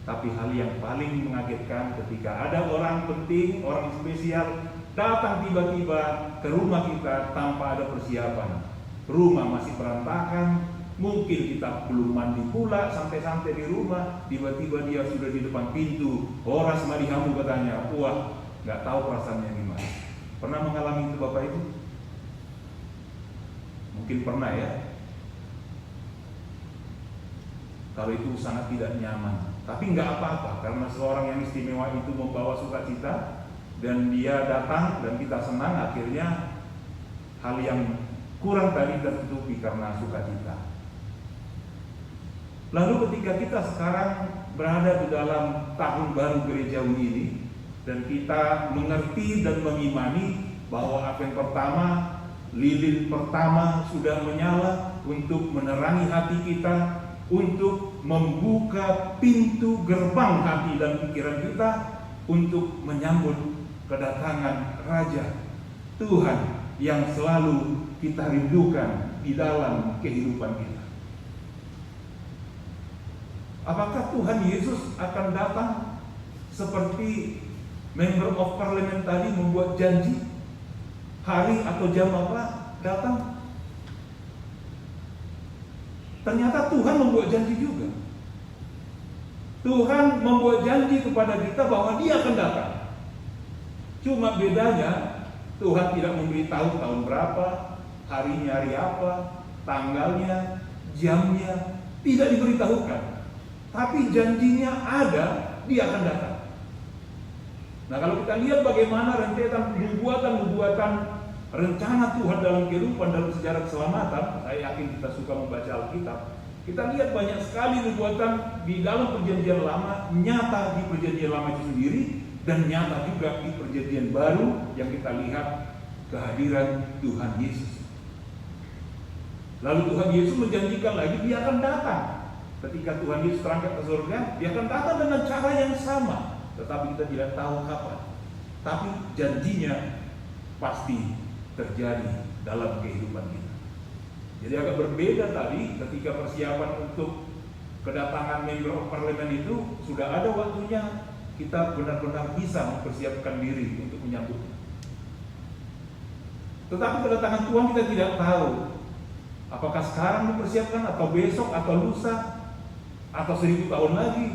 Tapi hal yang paling mengagetkan ketika ada orang penting, orang spesial datang tiba-tiba ke rumah kita tanpa ada persiapan. Rumah masih berantakan, mungkin kita belum mandi pula, santai-santai di rumah, tiba-tiba dia sudah di depan pintu. Horas madihamu katanya. Wah, nggak tahu perasaannya gimana. Pernah mengalami itu Bapak Ibu? Mungkin pernah ya. Kalau itu sangat tidak nyaman. Tapi nggak apa-apa, karena seorang yang istimewa itu membawa sukacita dan dia datang dan kita senang, akhirnya hal yang kurang tadi tertutupi karena sukacita. Lalu ketika kita sekarang berada di dalam tahun baru gerejawi ini dan kita mengerti dan mengimani bahwa Advent pertama, lilin pertama sudah menyala untuk menerangi hati kita, untuk membuka pintu gerbang hati dan pikiran kita untuk menyambut kedatangan Raja Tuhan yang selalu kita rindukan di dalam kehidupan kita. Apakah Tuhan Yesus akan datang seperti Member of Parliament tadi membuat janji? Hari atau jam apa datang? Ternyata Tuhan membuat janji juga. Tuhan membuat janji kepada kita bahwa Dia akan datang. Cuma bedanya Tuhan tidak memberitahu tahun berapa, harinya hari apa, tanggalnya, jamnya, tidak diberitahukan. Tapi janjinya ada, Dia akan datang. Nah, kalau kita lihat bagaimana rentetan nubuatan-nubuatan rencana Tuhan dalam kehidupan, dalam sejarah keselamatan, saya yakin kita suka membaca Alkitab. Kita lihat banyak sekali nubuatan di dalam perjanjian lama, nyata di perjanjian lama itu sendiri, dan nyata juga di perjanjian baru yang kita lihat kehadiran Tuhan Yesus. Lalu Tuhan Yesus menjanjikan lagi dia akan datang. Ketika Tuhan Yesus terangkat ke surga, dia akan datang dengan cara yang sama. Tetapi kita tidak tahu kapan. Tapi janjinya pasti terjadi dalam kehidupan kita. Jadi agak berbeda tadi ketika persiapan untuk kedatangan member of parliament itu sudah ada waktunya kita benar-benar bisa mempersiapkan diri untuk menyambutnya. Tetapi kedatangan Tuhan kita tidak tahu apakah sekarang dipersiapkan atau besok atau lusa atau 1000 tahun lagi.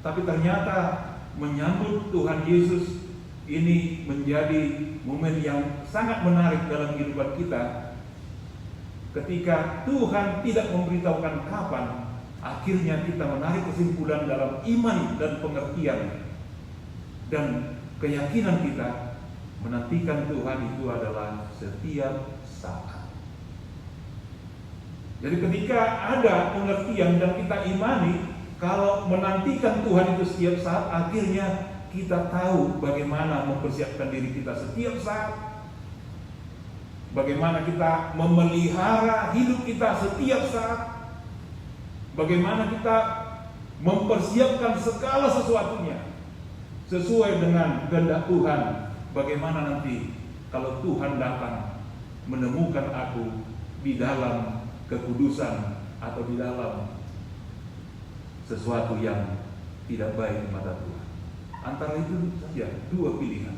Tapi ternyata menyambut Tuhan Yesus ini menjadi momen yang sangat menarik dalam kehidupan kita. Ketika Tuhan tidak memberitahukan kapan, akhirnya kita menarik kesimpulan dalam iman dan pengertian dan keyakinan kita menantikan Tuhan itu adalah setiap saat. Jadi ketika ada pengertian dan kita imani kalau menantikan Tuhan itu setiap saat, akhirnya kita tahu bagaimana mempersiapkan diri kita setiap saat, bagaimana kita memelihara hidup kita setiap saat, bagaimana kita mempersiapkan segala sesuatunya sesuai dengan kehendak Tuhan. Bagaimana nanti kalau Tuhan datang menemukan aku di dalam kekudusan atau di dalam sesuatu yang tidak baik di mata Tuhan. Antara itu saja dua pilihan.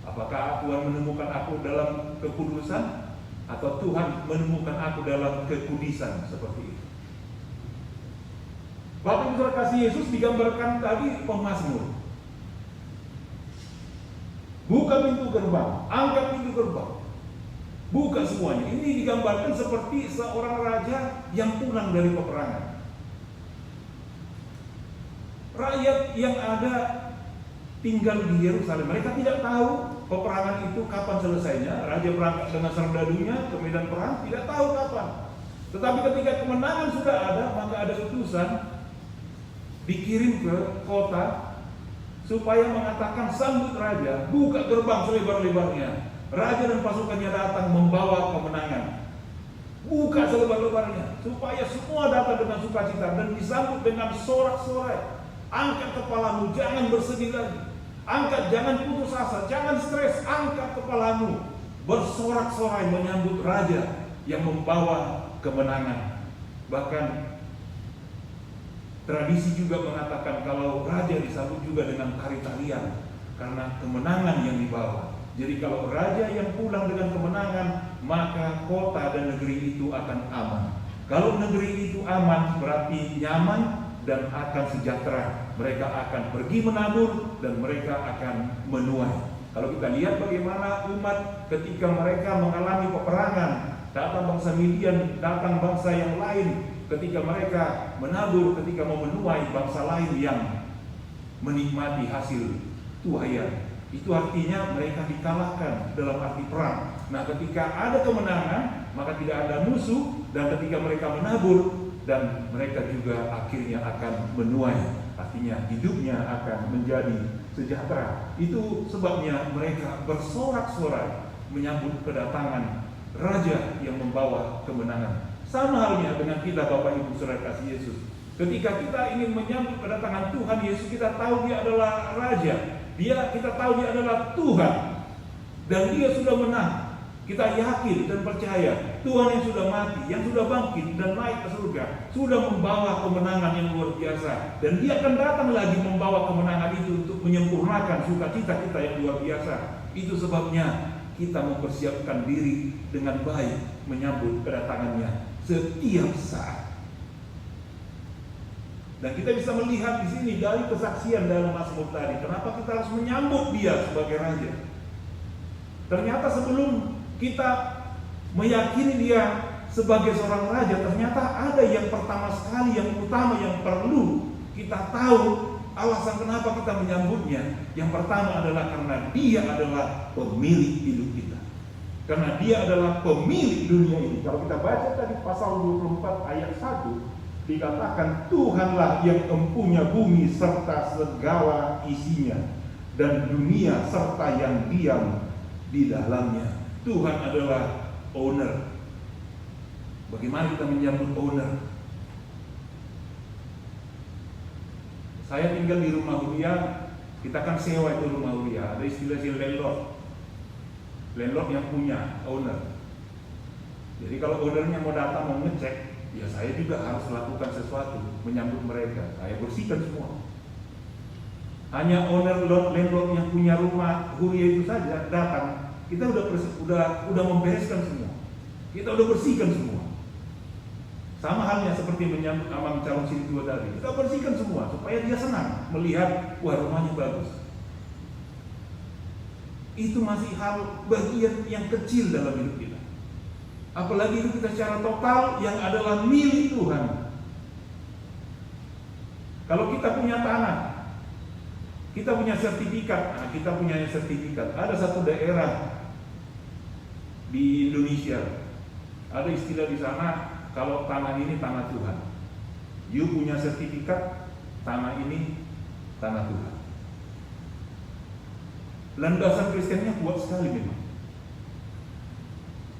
Apakah Tuhan menemukan aku dalam kekudusan atau Tuhan menemukan aku dalam kekudisan seperti itu. Bapak Ibu Saudara kasih Yesus digambarkan tadi pemazmur. Buka pintu gerbang, angkat pintu gerbang, buka semuanya. Ini digambarkan seperti seorang raja yang pulang dari peperangan. Rakyat yang ada tinggal di Yerusalem, mereka tidak tahu peperangan itu kapan selesainya. Raja berangkat dengan serdadunya ke medan perang, tidak tahu kapan. Tetapi ketika kemenangan sudah ada, maka ada utusan dikirim ke kota supaya mengatakan sambut raja, buka gerbang selebar-lebarnya. Raja dan pasukannya datang membawa kemenangan. Buka selebar-lebarnya supaya semua datang dengan sukacita dan disambut dengan sorak-sorai. Angkat kepalamu, jangan bersedih lagi. Angkat, jangan putus asa, jangan stres. Angkat kepalamu, bersorak-sorai menyambut raja yang membawa kemenangan. Bahkan tradisi juga mengatakan kalau raja disambut juga dengan tari-tarian karena kemenangan yang dibawa. Jadi kalau raja yang pulang dengan kemenangan, maka kota dan negeri itu akan aman. Kalau negeri itu aman, berarti nyaman dan akan sejahtera. Mereka akan pergi menabur dan mereka akan menuai. Kalau kita lihat bagaimana umat ketika mereka mengalami peperangan, datang bangsa Midian, datang bangsa yang lain, ketika mereka menabur, ketika mau menuai, bangsa lain yang menikmati hasil tuaian. Itu artinya mereka dikalahkan dalam arti perang. Nah, ketika ada kemenangan, maka tidak ada musuh, dan ketika mereka menabur, dan mereka juga akhirnya akan menuai. Artinya hidupnya akan menjadi sejahtera. Itu sebabnya mereka bersorak-sorai menyambut kedatangan raja yang membawa kemenangan. Sama halnya dengan kita Bapak Ibu Saudara kasih Yesus. Ketika kita ingin menyambut kedatangan Tuhan Yesus, kita tahu dia adalah raja. Kita tahu dia adalah Tuhan. Dan dia sudah menang. Kita yakin dan percaya Tuhan yang sudah mati, yang sudah bangkit dan naik ke surga, sudah membawa kemenangan yang luar biasa. Dan dia akan datang lagi membawa kemenangan itu untuk menyempurnakan sukacita kita yang luar biasa. Itu sebabnya kita mempersiapkan diri dengan baik menyambut kedatangannya setiap saat. Dan kita bisa melihat di sini dari kesaksian dalam Mazmur tadi, kenapa kita harus menyambut dia sebagai raja. Ternyata sebelum kita meyakini dia sebagai seorang raja, ternyata ada yang pertama sekali, yang utama, yang perlu kita tahu alasan kenapa kita menyambutnya. Yang pertama adalah karena dia adalah pemilik hidup kita. Karena dia adalah pemilik dunia ini. Kalau kita baca tadi pasal 24 ayat 1, dikatakan Tuhanlah yang empunya bumi serta segala isinya. dan dunia serta yang diam di dalamnya. Tuhan adalah owner. Bagaimana kita menyambut owner? Saya tinggal di rumah hunian, kita kan sewa itu rumah hunian. Ada istilah landlord. Landlord yang punya, owner. Jadi kalau ownernya mau datang mau ngecek, ya saya juga harus lakukan sesuatu menyambut mereka. Saya bersihkan semua. Hanya owner landlord yang punya rumah hunian itu saja datang, kita udah membereskan semua. Kita udah bersihkan semua. Sama halnya seperti menyambut amang calon istri tua tadi. Kita bersihkan semua supaya dia senang melihat wah rumahnya bagus. Itu masih hal bagian yang kecil dalam hidup kita. Apalagi hidup kita secara total yang adalah milik Tuhan. Kalau kita punya tanah, kita punya sertifikat. Nah, kita punya sertifikat. Ada satu daerah di Indonesia, ada istilah di sana, kalau tanah ini tanah Tuhan. You punya sertifikat, tanah ini tanah Tuhan. Landasan Kristennya kuat sekali memang.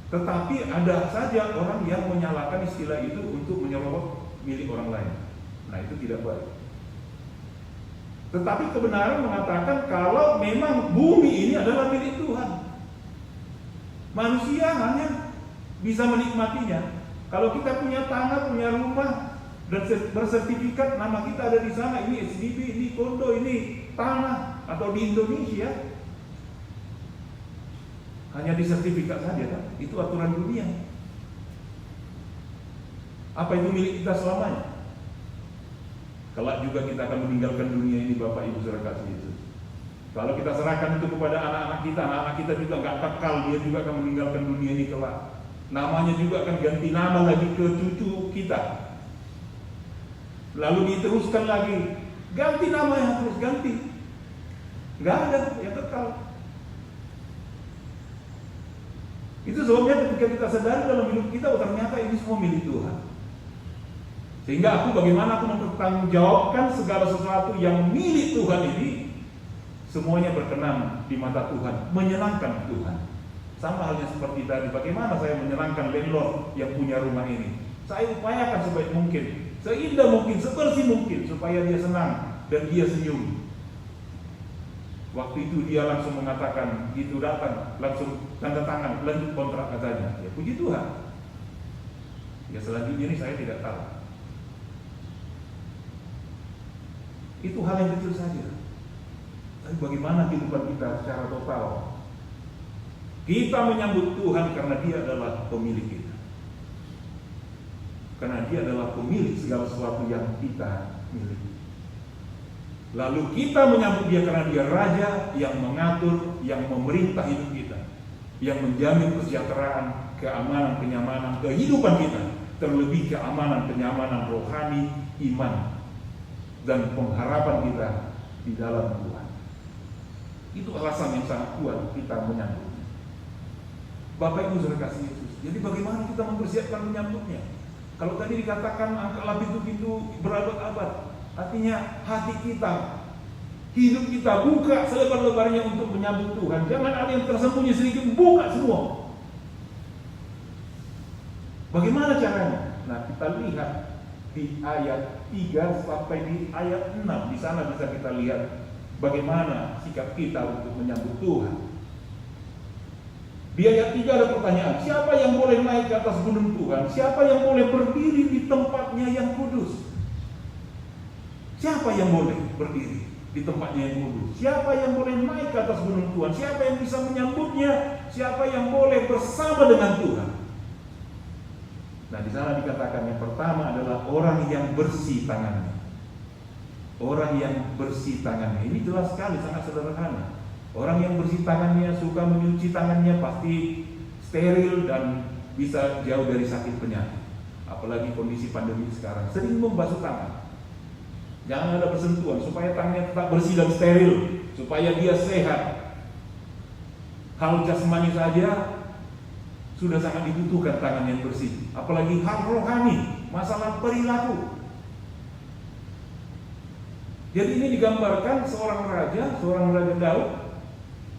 Tetapi ada saja orang yang menyalahkan istilah itu untuk menyerobot milik orang lain. Nah, itu tidak baik. Tetapi kebenaran mengatakan kalau memang bumi ini adalah milik Tuhan. Manusia hanya bisa menikmatinya. Kalau kita punya tanah, punya rumah, dan bersertifikat nama kita ada di sana, ini SDB, ini kondo, ini tanah, atau di Indonesia, hanya di sertifikat saja kan? Itu aturan dunia. Apa itu milik kita selamanya? Kelak juga kita akan meninggalkan dunia ini, Bapak Ibu Saudara kasih Yesus. Kalau kita serahkan itu kepada anak-anak kita juga nggak kekal, dia juga akan meninggalkan dunia ini kelak. Namanya juga akan ganti nama lagi ke cucu kita. Lalu diteruskan lagi, ganti nama yang terus ganti. Nggak ada yang kekal. Itu sebabnya ketika kita sadari dalam hidup kita, oh ternyata ini semua milik Tuhan. Sehingga bagaimana aku mempertanggungjawabkan segala sesuatu yang milik Tuhan ini, semuanya berkenan di mata Tuhan, menyenangkan Tuhan. Sama halnya seperti tadi, bagaimana saya menyenangkan landlord yang punya rumah ini. Saya upayakan sebaik mungkin, seindah mungkin, sebersih mungkin, supaya dia senang dan dia senyum. Waktu itu dia langsung mengatakan, itu datang, langsung tanda tangan, lanjut kontrak katanya. Ya puji Tuhan. Ya selanjutnya ini saya tidak tahu. Itu hal yang kecil saja. Tapi bagaimana kehidupan kita secara total? Kita menyambut Tuhan karena Dia adalah pemilik kita. Karena Dia adalah pemilik segala sesuatu yang kita miliki. Lalu kita menyambut Dia karena Dia Raja yang mengatur, yang memerintah hidup kita, yang menjamin kesejahteraan, keamanan, kenyamanan, kehidupan kita, terlebih keamanan, kenyamanan rohani, iman, dan pengharapan kita di dalam Tuhan. Itu alasan yang sangat kuat kita menyambutnya. Bapak Ibu Saudara kasih Yesus. Jadi bagaimana kita mempersiapkan menyambutnya? Kalau tadi dikatakan angkatlah pintu-pintu berabad-abad, artinya hati kita, hidup kita buka selebar-lebarnya untuk menyambut Tuhan. Jangan ada yang tersembunyi sedikit, buka semua. Bagaimana caranya? Nah, kita lihat di ayat 3 sampai di ayat 6. Di sana bisa kita lihat bagaimana sikap kita untuk menyambut Tuhan. Di ayat 3 ada pertanyaan, siapa yang boleh naik ke atas gunung Tuhan? Siapa yang boleh berdiri di tempatnya yang kudus? Siapa yang boleh berdiri di tempatnya yang kudus? Siapa yang boleh naik ke atas gunung Tuhan? Siapa yang bisa menyambutnya? Siapa yang boleh bersama dengan Tuhan? Nah, di sana dikatakan yang pertama adalah orang yang bersih tangannya. Orang yang bersih tangannya. Ini jelas sekali, sangat sederhana. Orang yang bersih tangannya, suka menyuci tangannya, pasti steril dan bisa jauh dari sakit penyakit. Apalagi kondisi pandemi sekarang, sering membasuh tangan. Jangan ada persentuhan, supaya tangannya tetap bersih dan steril, supaya dia sehat. Hal jasmani saja sudah sangat dibutuhkan tangan yang bersih. Apalagi hal rohani, masalah perilaku. Jadi ini digambarkan seorang raja Daud,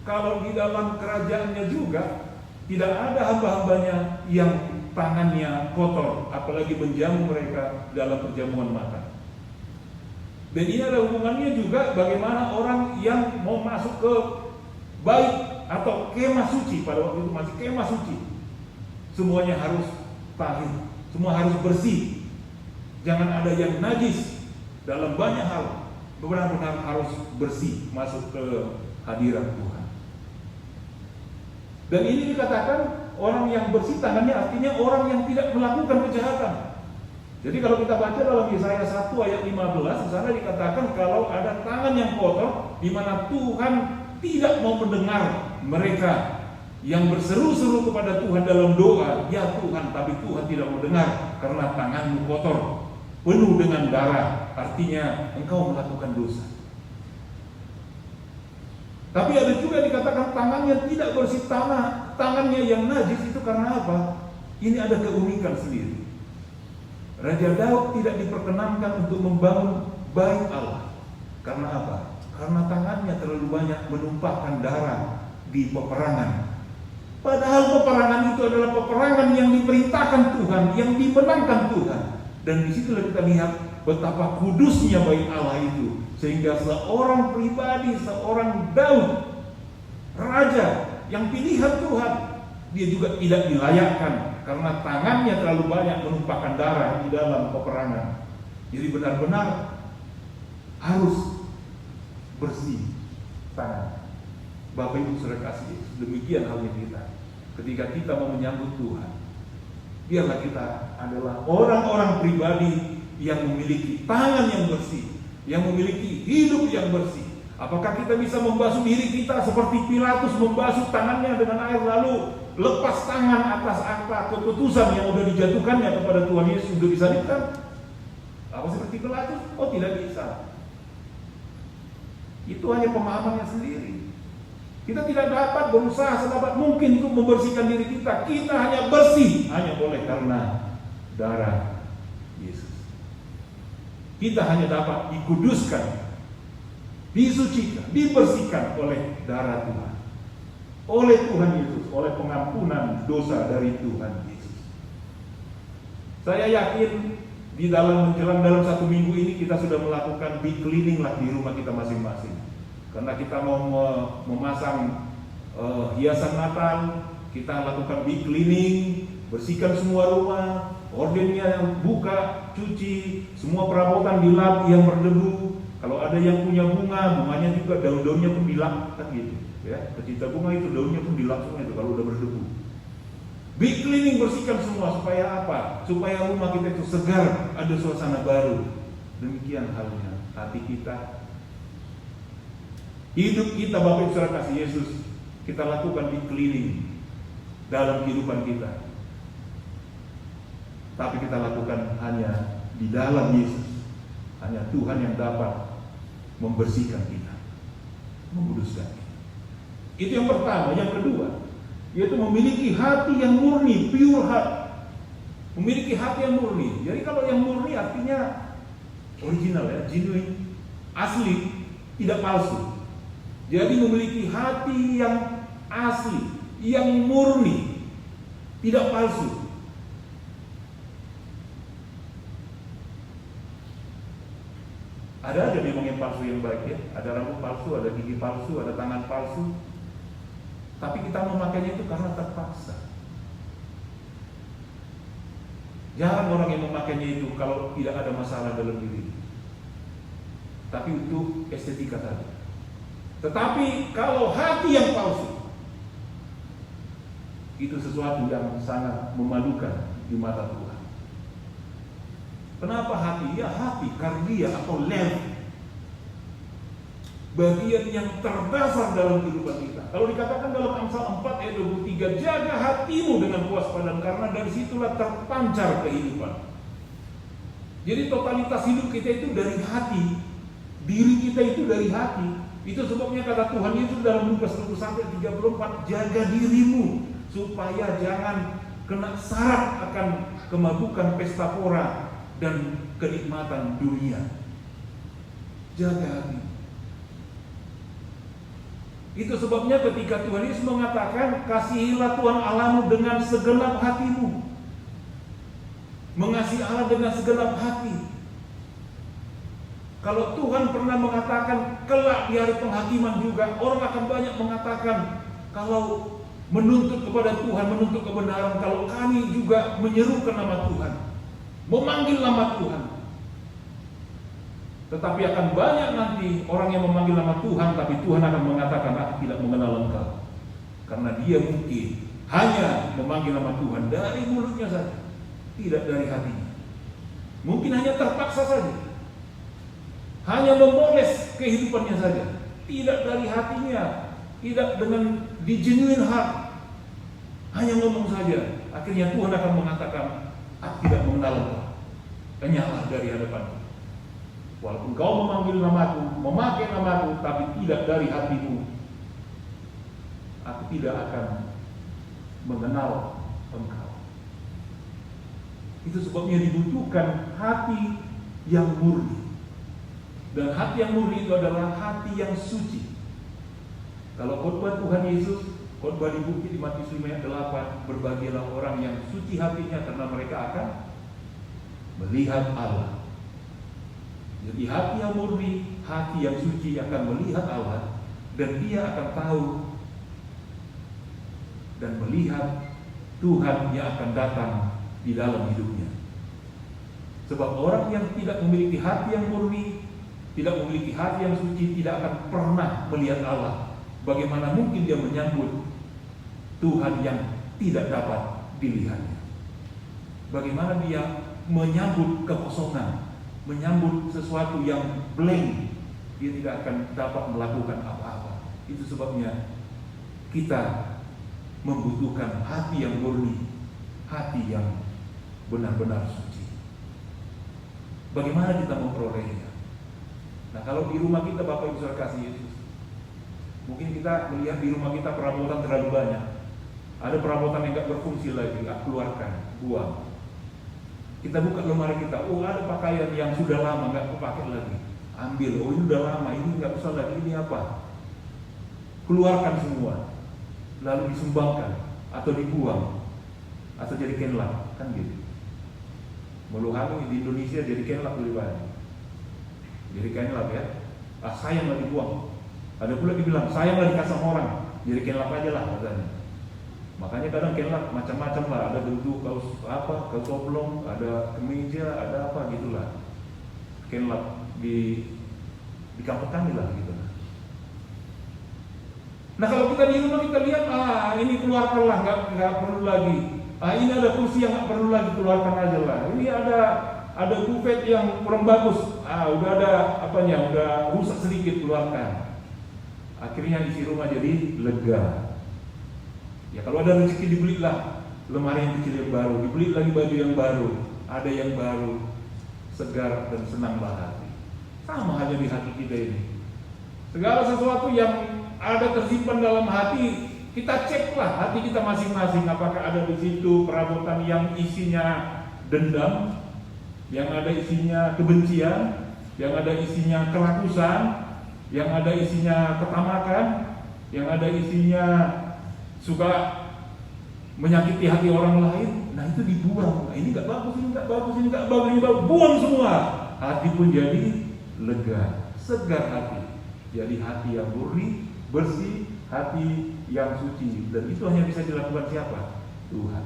kalau di dalam kerajaannya juga tidak ada hamba-hambanya yang tangannya kotor, apalagi menjamu mereka dalam perjamuan makan. Dan ini ada hubungannya juga bagaimana orang yang mau masuk ke bait atau kemah suci, pada waktu itu masih kemah suci, semuanya harus tahir, semua harus bersih, jangan ada yang najis dalam banyak hal, benar-benar harus bersih masuk ke hadirat Tuhan. Dan ini dikatakan orang yang bersih tangannya artinya orang yang tidak melakukan kejahatan. Jadi kalau kita baca dalam Yesaya 1 ayat 15, di sana dikatakan kalau ada tangan yang kotor, di mana Tuhan tidak mau mendengar mereka yang berseru-seru kepada Tuhan dalam doa, ya Tuhan, tapi Tuhan tidak mau dengar karena tanganmu kotor, penuh dengan darah, artinya engkau melakukan dosa. Tapi ada juga dikatakan tangannya tidak bersih, tangannya yang najis, itu karena apa? Ini ada keunikan sendiri. Raja Daud tidak diperkenankan untuk membangun bait Allah. Karena apa? Karena tangannya terlalu banyak menumpahkan darah di peperangan. Padahal peperangan itu adalah peperangan yang diperintahkan Tuhan, yang dimenangkan Tuhan. Dan disitulah kita lihat betapa kudusnya bait Allah itu, sehingga seorang pribadi, seorang Daud, raja yang pilihan Tuhan, dia juga tidak dilayakkan karena tangannya terlalu banyak menumpahkan darah di dalam peperangan. Jadi benar-benar harus bersih tangan. Bapak Ibu saudara kasih, demikian halnya kita. Ketika kita mau menyambut Tuhan, biarlah kita adalah orang-orang pribadi yang memiliki tangan yang bersih, yang memiliki hidup yang bersih. Apakah kita bisa membasuh diri kita seperti Pilatus membasuh tangannya dengan air lalu lepas tangan atas apa keputusan yang sudah dijatuhkannya kepada Tuhan Yesus untuk disalibkan? Apa seperti Pilatus? Oh, tidak bisa. Itu hanya pemahamannya sendiri. Kita tidak dapat berusaha sedapat mungkin untuk membersihkan diri kita. Kita hanya bersih hanya boleh karena darah Yesus. Kita hanya dapat dikuduskan, disucikan, dibersihkan oleh darah Tuhan, oleh Tuhan Yesus, oleh pengampunan dosa dari Tuhan Yesus. Saya yakin di dalam menjelang dalam 1 minggu ini kita sudah melakukan big cleaning lah di rumah kita masing-masing. Karena kita mau memasang hiasan Natal, kita lakukan big cleaning, bersihkan semua rumah, ordennya buka, cuci, semua perabotan dilap yang berdebu. Kalau ada yang punya bunga, bunganya juga daun-daunnya pun dilap, kan gitu. Ya, pecinta bunga itu daunnya pun dilap semua itu kalau udah berdebu. Big cleaning, bersihkan semua supaya apa? Supaya rumah kita itu segar, ada suasana baru. Demikian halnya hati kita, hidup kita, Bapak Ibu saudara kasih Yesus, kita lakukan big cleaning dalam kehidupan kita. Tapi kita lakukan hanya di dalam Yesus. Hanya Tuhan yang dapat membersihkan kita, menguduskan kita. Itu yang pertama. Yang kedua, yaitu memiliki hati yang murni, pure heart. Memiliki hati yang murni. Jadi kalau yang murni artinya original ya, genuine, asli, tidak palsu. Jadi memiliki hati yang asli, yang murni, tidak palsu. Ada aja memang yang palsu yang baik ya. Ada rambut palsu, ada gigi palsu, ada tangan palsu. Tapi kita memakainya itu karena terpaksa. Jarang orang yang memakainya itu kalau tidak ada masalah dalam diri. Tapi untuk estetika saja. Tetapi kalau hati yang palsu, itu sesuatu yang sangat memalukan di mata Tuhan. Kenapa hati? Ya hati, kardia atau lev, bagian yang terdasar dalam kehidupan kita. Kalau dikatakan dalam Amsal 4 ayat 23, jaga hatimu dengan kewaspadaan karena dari situlah terpancar kehidupan. Jadi totalitas hidup kita itu dari hati, diri kita itu dari hati. Itu sebabnya kata Tuhan Yesus dalam Lukas 21:34, jaga dirimu supaya jangan kena syarat akan kemabukan pesta pora dan kenikmatan dunia. Jaga hati. Itu sebabnya ketika Tuhan Yesus mengatakan, kasihilah Tuhan Allahmu dengan segenap hatimu. Mengasihi Allah dengan segenap hati. Kalau Tuhan pernah mengatakan kelak di hari penghakiman juga, orang akan banyak mengatakan, kalau menuntut kepada Tuhan, menuntut kebenaran, kalau kami juga menyerukan nama Tuhan, memanggil nama Tuhan. Tetapi akan banyak nanti orang yang memanggil nama Tuhan, tapi Tuhan akan mengatakan, aku tidak mengenal engkau. Karena dia mungkin hanya memanggil nama Tuhan dari mulutnya saja, tidak dari hatinya. Mungkin hanya terpaksa saja, hanya memoles kehidupannya saja, tidak dari hatinya, tidak dengan di genuine heart, hanya ngomong saja. Akhirnya Tuhan akan mengatakan, aku tidak mengenal engkau, hanyalah dari hadapanku. Walaupun kau memanggil namaku, memakai namaku, tapi tidak dari hatimu, aku tidak akan mengenal engkau. Itu sebabnya dibutuhkan hati yang murni. Dan hati yang murni itu adalah hati yang suci. Kalau khotbah Tuhan Yesus, khotbah di bukit di Matius 5 ayat 8, berbahagialah orang yang suci hatinya karena mereka akan melihat Allah. Jadi hati yang murni, hati yang suci akan melihat Allah, dan dia akan tahu dan melihat Tuhan yang akan datang di dalam hidupnya. Sebab orang yang tidak memiliki hati yang murni, tidak memiliki hati yang suci, tidak akan pernah melihat Allah. Bagaimana mungkin dia menyambut Tuhan yang tidak dapat dilihatnya? Bagaimana dia menyambut kekosongan, menyambut sesuatu yang blank? Dia tidak akan dapat melakukan apa-apa. Itu sebabnya kita membutuhkan hati yang murni, hati yang benar-benar suci. Bagaimana kita memperolehnya? Nah, kalau di rumah kita, Bapak Ibu Saudara kasih Yesus, mungkin kita melihat di rumah kita perabotan terlalu banyak. Ada perabotan yang tidak berfungsi lagi, keluarkan, buang. Kita buka lemari kita, oh ada pakaian yang sudah lama nggak kepakai lagi, ambil. Oh ini udah lama, ini nggak usah lagi, ini apa? Keluarkan semua, lalu disumbangkan atau dibuang atau jadi kenlap, kan gitu. Meluhani di Indonesia jadi kenlap lebih banyak. Jadi kenlap ya, sayang lah dibuang. Ada pula dibilang sayang lah dikasih orang, jadi kenlap aja lah katanya. Makanya kadang kenlap macam-macam lah, ada bentuk kaos apa, kaos oblong, ada kemeja, ada apa gitulah. Kenlap di kampung kami lah gitu. Nah kalau kita di rumah kita lihat, ini keluarkanlah, nggak perlu lagi. Ini ada kursi yang nggak perlu lagi, keluarkan aja lah. Ini ada buffet yang kurang bagus, udah ada apanya, udah rusak sedikit, keluarkan. Akhirnya isi rumah jadi lega. Ya kalau ada rezeki dibelilah lemari yang kecil yang baru, dibeli lagi baju yang baru, ada yang baru, segar dan senanglah hati. Sama halnya di hati kita ini. Segala sesuatu yang ada tersimpan dalam hati, kita ceklah hati kita masing-masing, apakah ada di situ perabotan yang isinya dendam, yang ada isinya kebencian, yang ada isinya kerakusan, yang ada isinya ketamakan, yang ada isinya suka menyakiti hati orang lain. Nah itu dibuang. Nah, ini nggak bagus, ini nggak bagus, ini nggak bagus, ini bagus. Buang semua. Hati pun jadi lega, segar hati. Jadi hati yang murni, bersih, hati yang suci. Dan itu hanya bisa dilakukan siapa? Tuhan.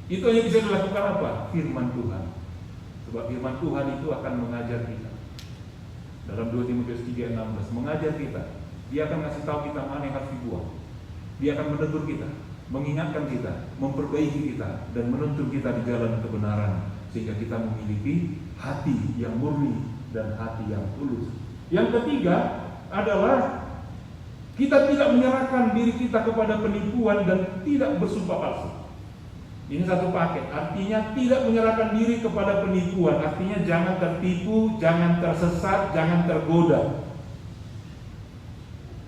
Itu hanya bisa dilakukan apa? Firman Tuhan. Sebab firman Tuhan itu akan mengajar kita. Dalam 2 Timotius 3:16 mengajar kita. Dia akan kasih tahu kita mana yang harus dibuang. Dia akan menegur kita, mengingatkan kita, memperbaiki kita, dan menuntun kita di jalan kebenaran, sehingga kita memiliki hati yang murni dan hati yang tulus. Yang ketiga adalah kita tidak menyerahkan diri kita kepada penipuan dan tidak bersumpah palsu. Ini satu paket, artinya tidak menyerahkan diri kepada penipuan, artinya jangan tertipu, jangan tersesat, jangan tergoda.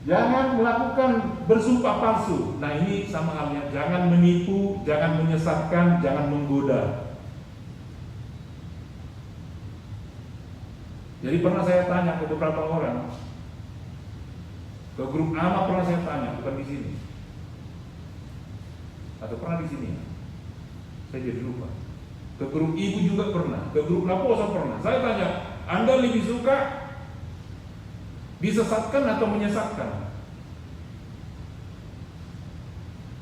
Jangan melakukan bersumpah palsu. Nah ini sama halnya, jangan menipu, jangan menyesatkan, jangan menggoda. Jadi pernah saya tanya ke beberapa orang, ke grup anak pernah saya tanya, bukan di sini, atau pernah di sini, saya jadi lupa. Ke grup ibu juga pernah, ke grup Laposa pernah. Saya tanya, Anda lebih suka disesatkan atau menyesatkan?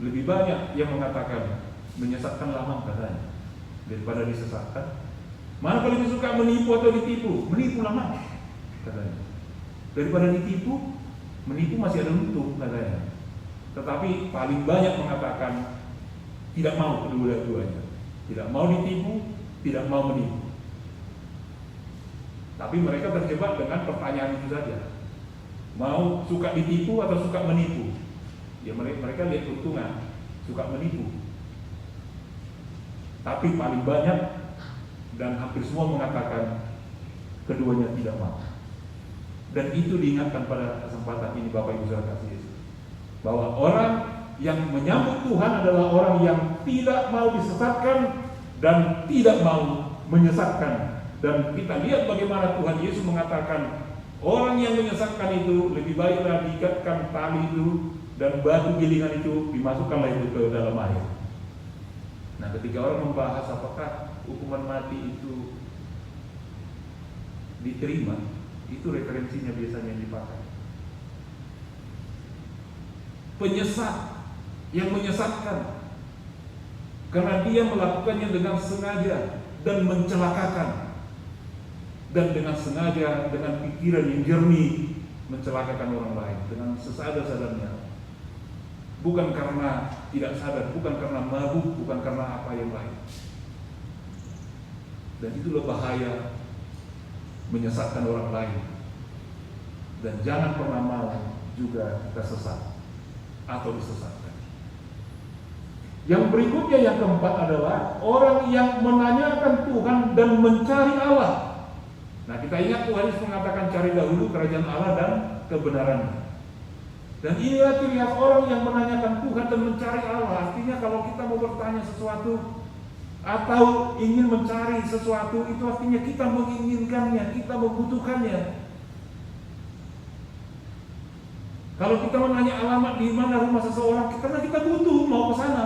Lebih banyak yang mengatakan menyesatkan lama katanya daripada disesatkan. Mana kalau lebih suka menipu atau ditipu? Menipu lama katanya. Daripada ditipu, menipu masih ada untung katanya. Tetapi paling banyak mengatakan tidak mau kedua-duanya. Tidak mau ditipu, tidak mau menipu. Tapi mereka terjebak dengan pertanyaan itu saja. Mau suka ditipu atau suka menipu? Ya mereka lihat keuntungan, suka menipu. Tapi paling banyak dan hampir semua mengatakan keduanya tidak mau. Dan itu diingatkan pada kesempatan ini Bapak Ibu Saudara kasih Yesus, bahwa orang yang menyambut Tuhan adalah orang yang tidak mau disesatkan dan tidak mau menyesatkan. Dan kita lihat bagaimana Tuhan Yesus mengatakan orang yang menyesatkan itu lebih baiklah diikatkan tali itu dan batu gilingan itu dimasukkanlah itu ke dalam air. Nah, ketika orang membahas apakah hukuman mati itu diterima, itu referensinya biasanya yang dipakai. Penyesat yang menyesatkan karena dia melakukannya dengan sengaja dan mencelakakan, dan dengan sengaja, dengan pikiran yang jernih mencelakakan orang lain dengan sesadar-sadarnya. Bukan karena tidak sadar, bukan karena mabuk, bukan karena apa yang lain. Dan itulah bahaya menyesatkan orang lain. Dan jangan pernah mau juga kita sesat atau disesatkan. Yang berikutnya, yang keempat adalah orang yang menanyakan Tuhan dan mencari Allah. Nah, kita ingat Tuhan Yesus mengatakan cari dahulu kerajaan Allah dan kebenarannya. Dan inilah ciri khas orang yang menanyakan Tuhan dan mencari Allah. Artinya kalau kita mau bertanya sesuatu atau ingin mencari sesuatu, itu artinya kita menginginkannya, kita membutuhkannya. Kalau kita menanya alamat di mana rumah seseorang, karena kita butuh mau ke sana.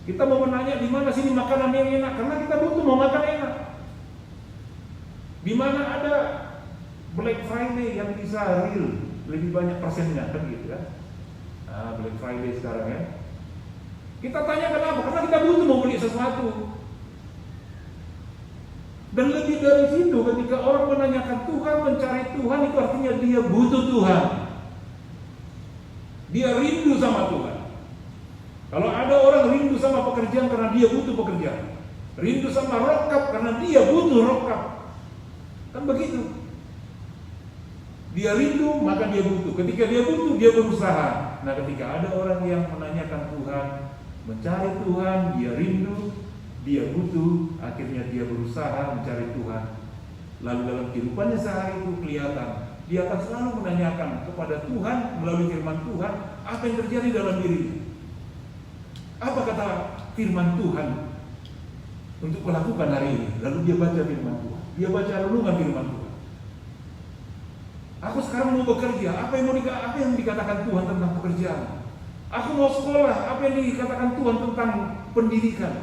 Kita mau menanya di mana sini makanan yang enak, karena kita butuh mau makan enak. Di mana ada Black Friday yang bisa real, lebih banyak persennya, kan gitu kan? Nah, Black Friday sekarang ya. Kita tanya kenapa? Karena kita butuh mau beli sesuatu. Dan lebih dari situ, ketika orang menanyakan Tuhan, mencari Tuhan, itu artinya dia butuh Tuhan. Dia rindu sama Tuhan. Kalau ada orang rindu sama pekerjaan karena dia butuh pekerjaan, rindu sama rokap karena dia butuh rokap, kan begitu. Dia rindu, maka dia butuh. Ketika dia butuh, dia berusaha. Nah, ketika ada orang yang menanyakan Tuhan, mencari Tuhan, dia rindu, dia butuh, akhirnya dia berusaha mencari Tuhan. Lalu dalam kehidupannya sehari itu kelihatan, dia akan selalu menanyakan kepada Tuhan melalui firman Tuhan, apa yang terjadi dalam dirinya. Apa kata firman Tuhan untuk melakukan hari ini? Lalu dia baca firman Tuhan, dia baca renungan firman Tuhan. Aku sekarang mau bekerja, apa yang dikatakan Tuhan tentang pekerjaan? Aku mau sekolah, apa yang dikatakan Tuhan tentang pendidikan?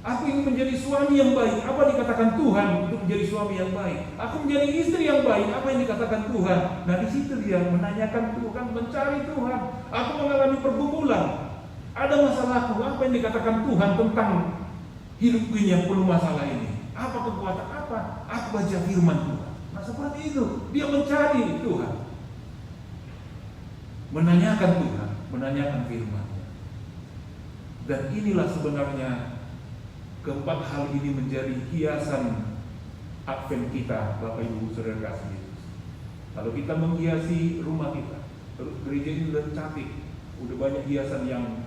Aku ingin menjadi suami yang baik, apa dikatakan Tuhan untuk menjadi suami yang baik? Aku menjadi istri yang baik, apa yang dikatakan Tuhan? Nah, di situ dia menanyakan Tuhan, mencari Tuhan. Aku mengalami pergumulan, ada masalahku, apa yang dikatakan Tuhan tentang hidupku ini yang penuh masalah ini? Apa kekuatan apa? Aku baca firman Tuhan. Nah, seperti itu, dia mencari Tuhan, menanyakan Tuhan, menanyakan firman-Nya. Dan inilah sebenarnya keempat hal ini menjadi hiasan Advent kita, Bapak Ibu Saudara kasih Yesus. Kalau kita menghiasi rumah kita, gereja ini sudah cantik, udah banyak hiasan yang,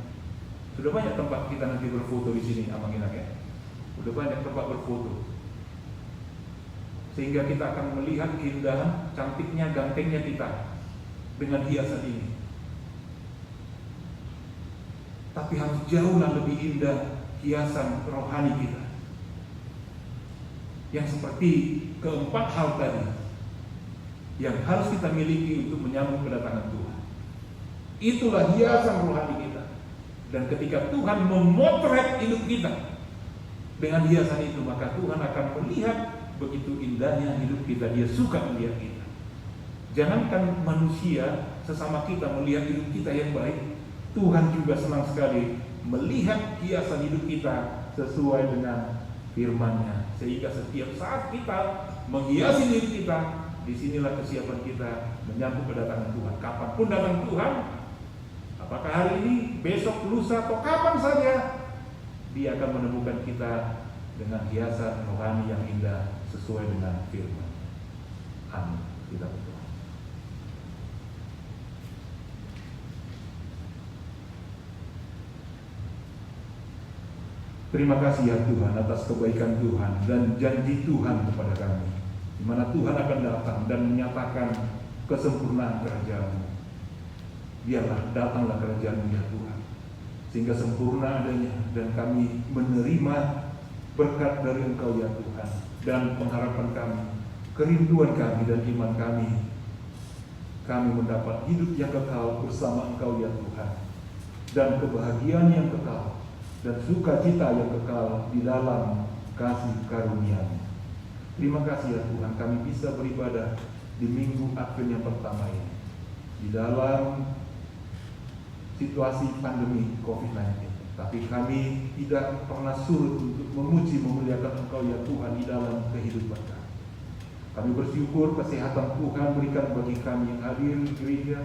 sudah banyak tempat kita nanti berfoto di sini, Amanginak ya. Udah banyak tempat berfoto. Sehingga kita akan melihat keindahan, cantiknya, gantengnya kita dengan hiasan ini. Tapi harus jauhlah lebih indah hiasan rohani kita, yang seperti keempat hal tadi yang harus kita miliki untuk menyambut kedatangan Tuhan. Itulah hiasan rohani kita. Dan ketika Tuhan memotret hidup kita dengan hiasan itu, maka Tuhan akan melihat begitu indahnya hidup kita. Dia suka melihat kita. Jangankan manusia sesama kita melihat hidup kita yang baik, Tuhan juga senang sekali melihat hiasan hidup kita sesuai dengan firman-Nya. Sehingga setiap saat kita menghiasi diri kita, disinilah kesiapan kita menyambut kedatangan Tuhan. Kapanpun datang Tuhan, apakah hari ini, besok, lusa, atau kapan saja, Dia akan menemukan kita dengan hiasan rohani yang indah sesuai dengan firman. Amin. Kita berdoa. Terima kasih ya Tuhan atas kebaikan Tuhan dan janji Tuhan kepada kami, di mana Tuhan akan datang dan menyatakan kesempurnaan kerajaan-Mu. Biarlah datanglah kerajaan-Mu ya Tuhan, sehingga sempurna adanya dan kami menerima berkat dari Engkau ya Tuhan. Dan pengharapan kami, kerinduan kami dan iman kami mendapat hidup yang kekal bersama Engkau ya Tuhan, dan kebahagiaan yang kekal dan sukacita yang kekal di dalam kasih karunia-Mu. Terima kasih ya Tuhan, kami bisa beribadah di minggu Advent yang pertama ini di dalam situasi pandemi COVID-19. Tapi kami tidak pernah surut untuk memuji memuliakan Engkau ya Tuhan di dalam kehidupan kami. Kami bersyukur kesehatan Tuhan berikan bagi kami yang hadir di gereja,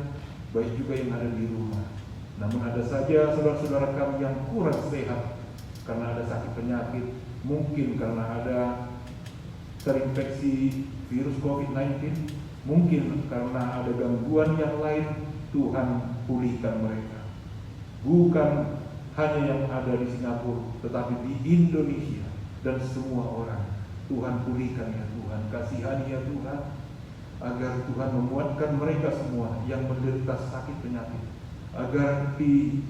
baik juga yang ada di rumah. Namun ada saja saudara-saudara kami yang kurang sehat karena ada sakit penyakit, mungkin karena ada terinfeksi virus COVID-19, mungkin karena ada gangguan yang lain. Tuhan pulihkan mereka. Bukan hanya yang ada di Singapura, tetapi di Indonesia dan semua orang. Tuhan pulihkan ya Tuhan, kasihani ya Tuhan, agar Tuhan memuatkan mereka semua yang menderita sakit penyakit, agar di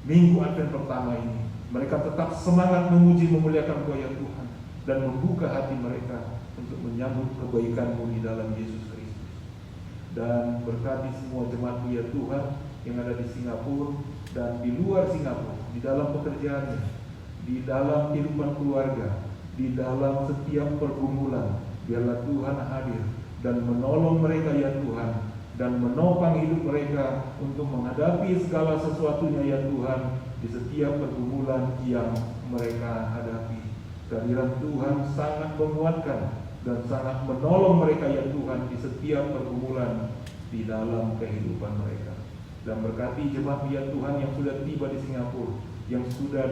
minggu Advent pertama ini mereka tetap semangat memuji memuliakan Engkau ya Tuhan, dan membuka hati mereka untuk menyambut kebaikan-Mu di dalam Yesus Kristus. Dan berkati semua jemaat ya Tuhan yang ada di Singapura dan di luar Singapura, di dalam pekerjaannya, di dalam kehidupan keluarga, di dalam setiap pergumulan. Biarlah Tuhan hadir dan menolong mereka ya Tuhan, dan menopang hidup mereka untuk menghadapi segala sesuatunya ya Tuhan di setiap pergumulan yang mereka hadapi. Kehadiran Tuhan sangat menguatkan dan sangat menolong mereka ya Tuhan di setiap pergumulan di dalam kehidupan mereka. Dan berkati jemaat ya Tuhan yang sudah tiba di Singapura, yang sudah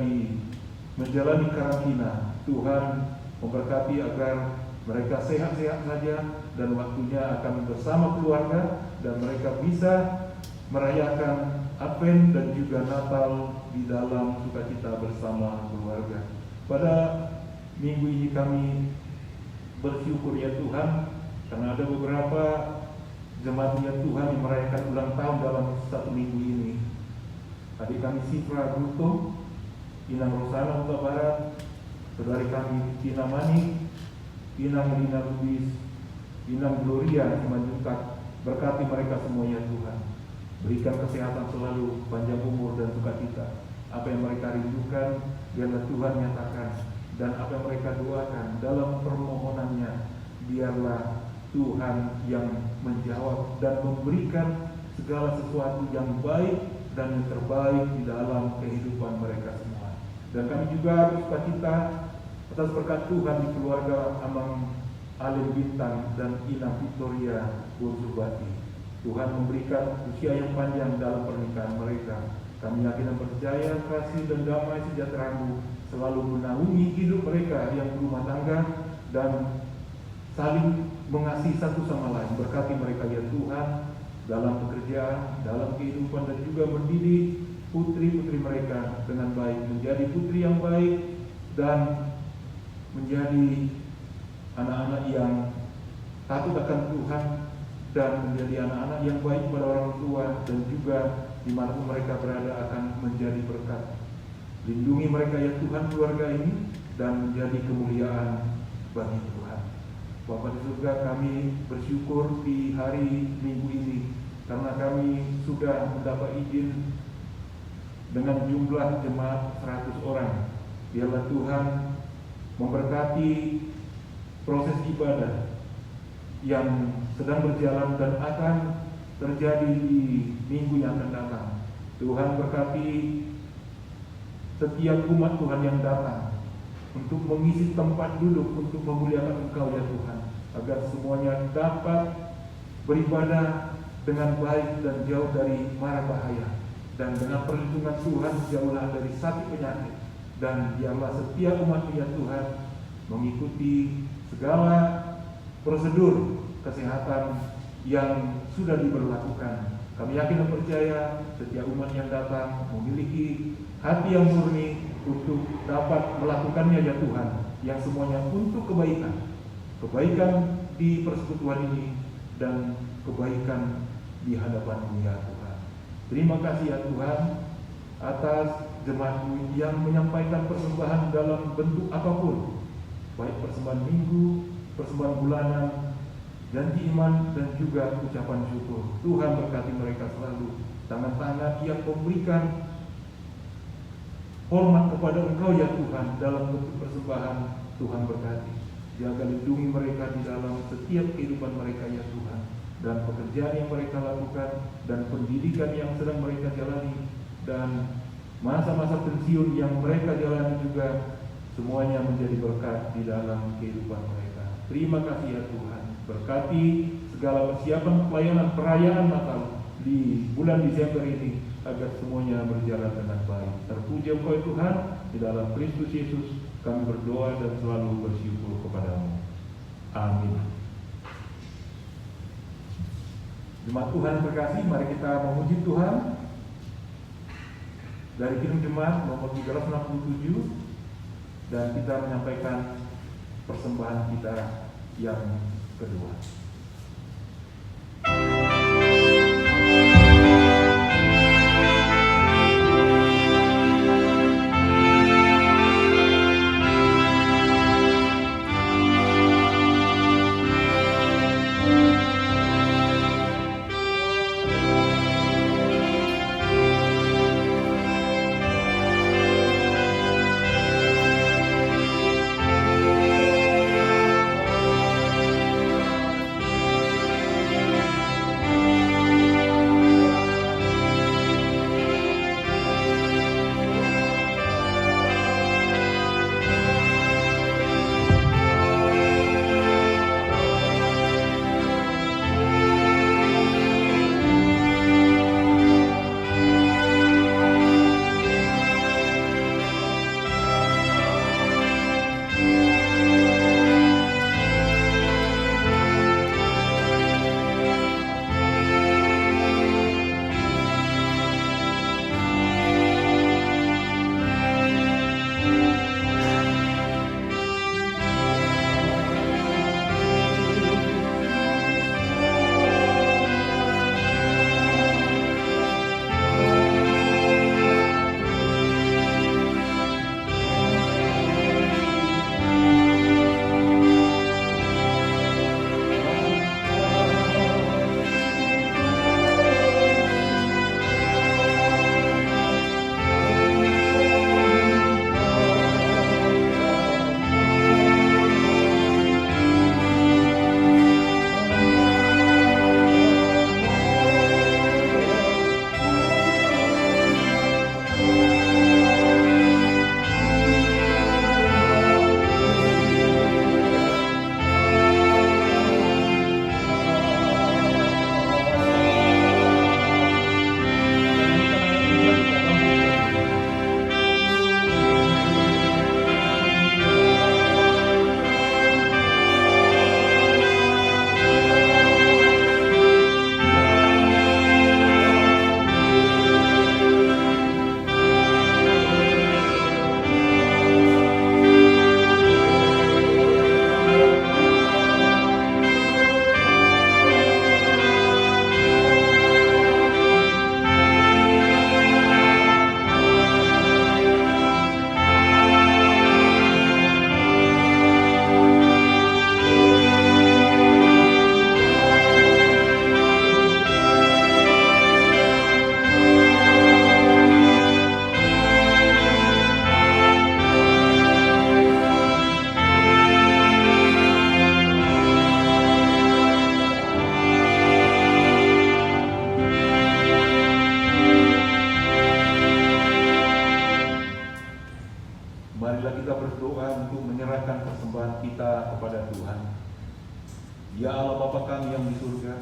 menjalani karantina. Tuhan memberkati agar mereka sehat-sehat saja dan waktunya akan bersama keluarga, dan mereka bisa merayakan Advent dan juga Natal di dalam sukacita bersama keluarga. Pada minggu ini kami bersyukur ya Tuhan, karena ada beberapa jemaat ya Tuhan yang merayakan ulang tahun dalam satu minggu ini. Adik kami Sifra Guto, Inang Rosana Huta Barat, saudari kami Tina Mani, Inang Lina Lubis, Inang Gloria Simanjuntak. Berkati mereka semua ya Tuhan. Berikan kesehatan selalu, panjang umur dan sukacita. Apa yang mereka rindukan, biarlah Tuhan nyatakan. Dan apa yang mereka doakan dalam permohonannya, biarlah Tuhan yang menjawab dan memberikan segala sesuatu yang baik dan yang terbaik di dalam kehidupan mereka semua. Dan kami juga bersukacita atas berkat Tuhan di keluarga Amang Alim Bintang dan Inang Victoria Bursubati. Tuhan memberikan usia yang panjang dalam pernikahan mereka. Kami yakin dan percaya kasih dan damai sejahtera-Mu selalu menaungi hidup mereka yang berumah tangga dan saling mengasihi satu sama lain. Berkati mereka ya Tuhan dalam pekerjaan, dalam kehidupan, dan juga mendidik putri-putri mereka dengan baik, menjadi putri yang baik dan menjadi anak-anak yang takut akan Tuhan, dan menjadi anak-anak yang baik kepada orang tua, dan juga dimanapun mereka berada akan menjadi berkat. Lindungi mereka ya Tuhan keluarga ini, dan menjadi kemuliaan bagi Tuhan. Bapa di surga, kami bersyukur di hari Minggu ini karena kami sudah mendapat izin dengan jumlah jemaat 100 orang. Biarlah Tuhan memberkati proses ibadah yang sedang berjalan dan akan terjadi di minggu yang akan datang. Tuhan berkati setiap umat Tuhan yang datang untuk mengisi tempat duduk untuk memuliakan Engkau ya Tuhan, agar semuanya dapat beribadah dengan baik dan jauh dari mara bahaya, dan dengan perlindungan Tuhan jauhlah dari sakit penyakit. Dan biarlah setiap umat ya Tuhan mengikuti segala prosedur kesehatan yang sudah diberlakukan. Kami yakin dan percaya setiap umat yang datang memiliki hati yang murni untuk dapat melakukannya ya Tuhan, yang semuanya untuk kebaikan di persekutuan ini dan kebaikan di hadapan-Mu ya Tuhan. Terima kasih ya Tuhan atas jemaat-Mu yang menyampaikan persembahan dalam bentuk apapun, baik persembahan minggu, persembahan bulanan, janji iman, dan juga ucapan syukur. Tuhan berkati mereka selalu. Tangan-tangan yang memberikan hormat kepada Engkau ya Tuhan dalam bentuk persembahan, Tuhan berkati. Jaga lindungi mereka di dalam setiap kehidupan mereka ya Tuhan, dan pekerjaan yang mereka lakukan, dan pendidikan yang sedang mereka jalani, dan masa-masa pensiun yang mereka jalani juga, semuanya menjadi berkat di dalam kehidupan mereka. Terima kasih ya Tuhan. Berkati segala persiapan pelayanan perayaan Natal di bulan Desember ini, agar semuanya berjalan dengan baik. Terpuji Engkau Tuhan, di dalam Kristus Yesus kami berdoa dan selalu bersyukur kepadamu. Amin. Jemaat Tuhan terkasih, mari kita memuji Tuhan dari Kidung Jemaat nomor 367, dan kita menyampaikan persembahan kita yang kedua. marilah kita berdoa untuk menyerahkan persembahan kita kepada Tuhan. Ya Allah Bapa kami yang di surga,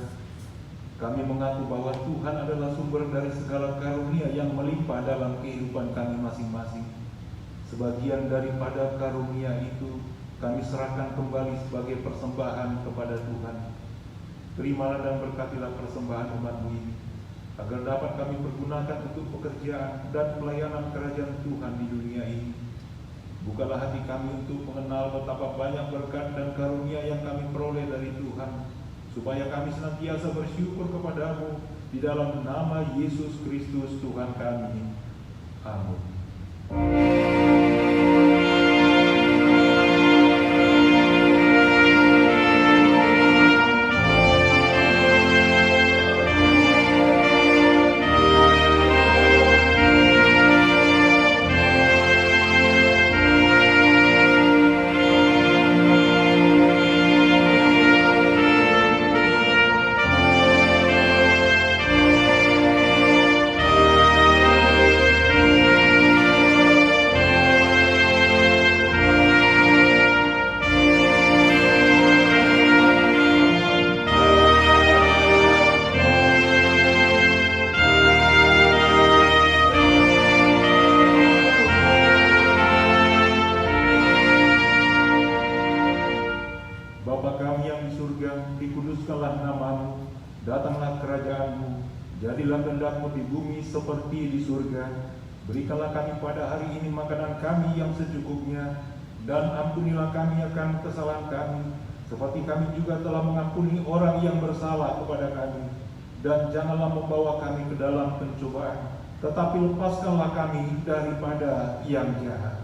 kami mengaku bahwa Tuhan adalah sumber dari segala karunia yang melimpah dalam kehidupan kami masing-masing. Sebagian daripada karunia itu kami serahkan kembali sebagai persembahan kepada Tuhan. Terimalah dan berkatilah persembahan umat-Mu ini, agar dapat kami pergunakan untuk pekerjaan dan pelayanan kerajaan Tuhan di dunia ini. Bukalah hati kami untuk mengenal betapa banyak berkat dan karunia yang kami peroleh dari Tuhan, supaya kami senantiasa bersyukur kepadamu di dalam nama Yesus Kristus Tuhan kami. Amin. Datanglah kerajaan-Mu, jadilah kehendak-Mu di bumi seperti di surga. Berikanlah kami pada hari ini makanan kami yang secukupnya, dan ampunilah kami akan kesalahan kami, seperti kami juga telah mengampuni orang yang bersalah kepada kami. Dan janganlah membawa kami ke dalam pencobaan, tetapi lepaskanlah kami daripada yang jahat.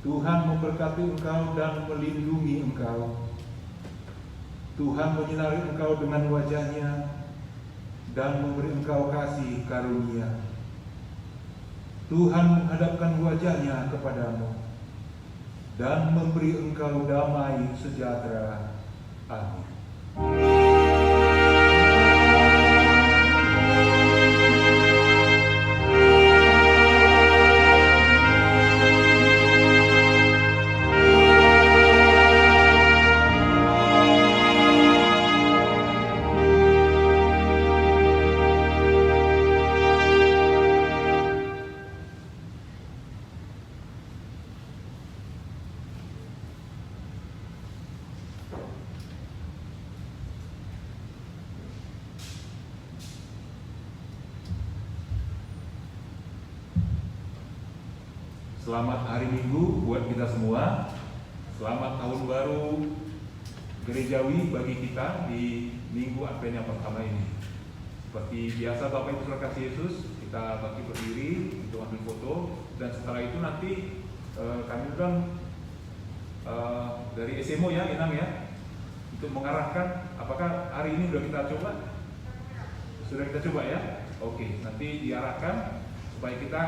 Tuhan memberkati engkau dan melindungi engkau. Tuhan menyinari engkau dengan wajah-Nya dan memberi engkau kasih karunia. Tuhan menghadapkan wajah-Nya kepadamu dan memberi engkau damai sejahtera. Amin. Selamat hari Minggu buat kita semua. Selamat tahun baru gerejawi bagi kita di Minggu Advent yang pertama ini. Seperti biasa Bapak Ibu Saudara kasih Yesus, kita bagi berdiri untuk ambil foto, dan setelah itu nanti kami undang dari SMO ya, Inang ya, untuk mengarahkan. Apakah hari ini sudah kita coba? Sudah kita coba ya? Oke, nanti diarahkan supaya kita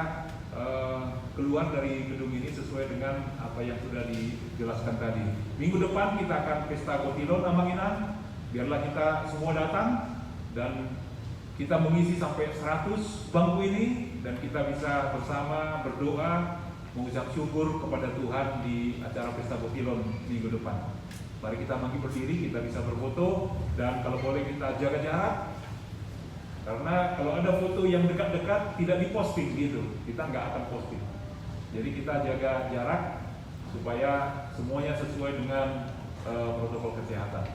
keluar dari gedung ini sesuai dengan apa yang sudah dijelaskan tadi. Minggu depan kita akan pesta Gotilon Amanginan. Biarlah kita semua datang dan kita mengisi sampai 100 bangku ini, dan kita bisa bersama berdoa mengucap syukur kepada Tuhan di acara pesta Gotilon minggu depan. Mari kita bangkit berdiri, kita bisa berfoto, dan kalau boleh kita jaga jarak. Karena kalau ada foto yang dekat-dekat tidak diposting gitu, kita nggak akan posting. Jadi kita jaga jarak supaya semuanya sesuai dengan protokol kesehatan.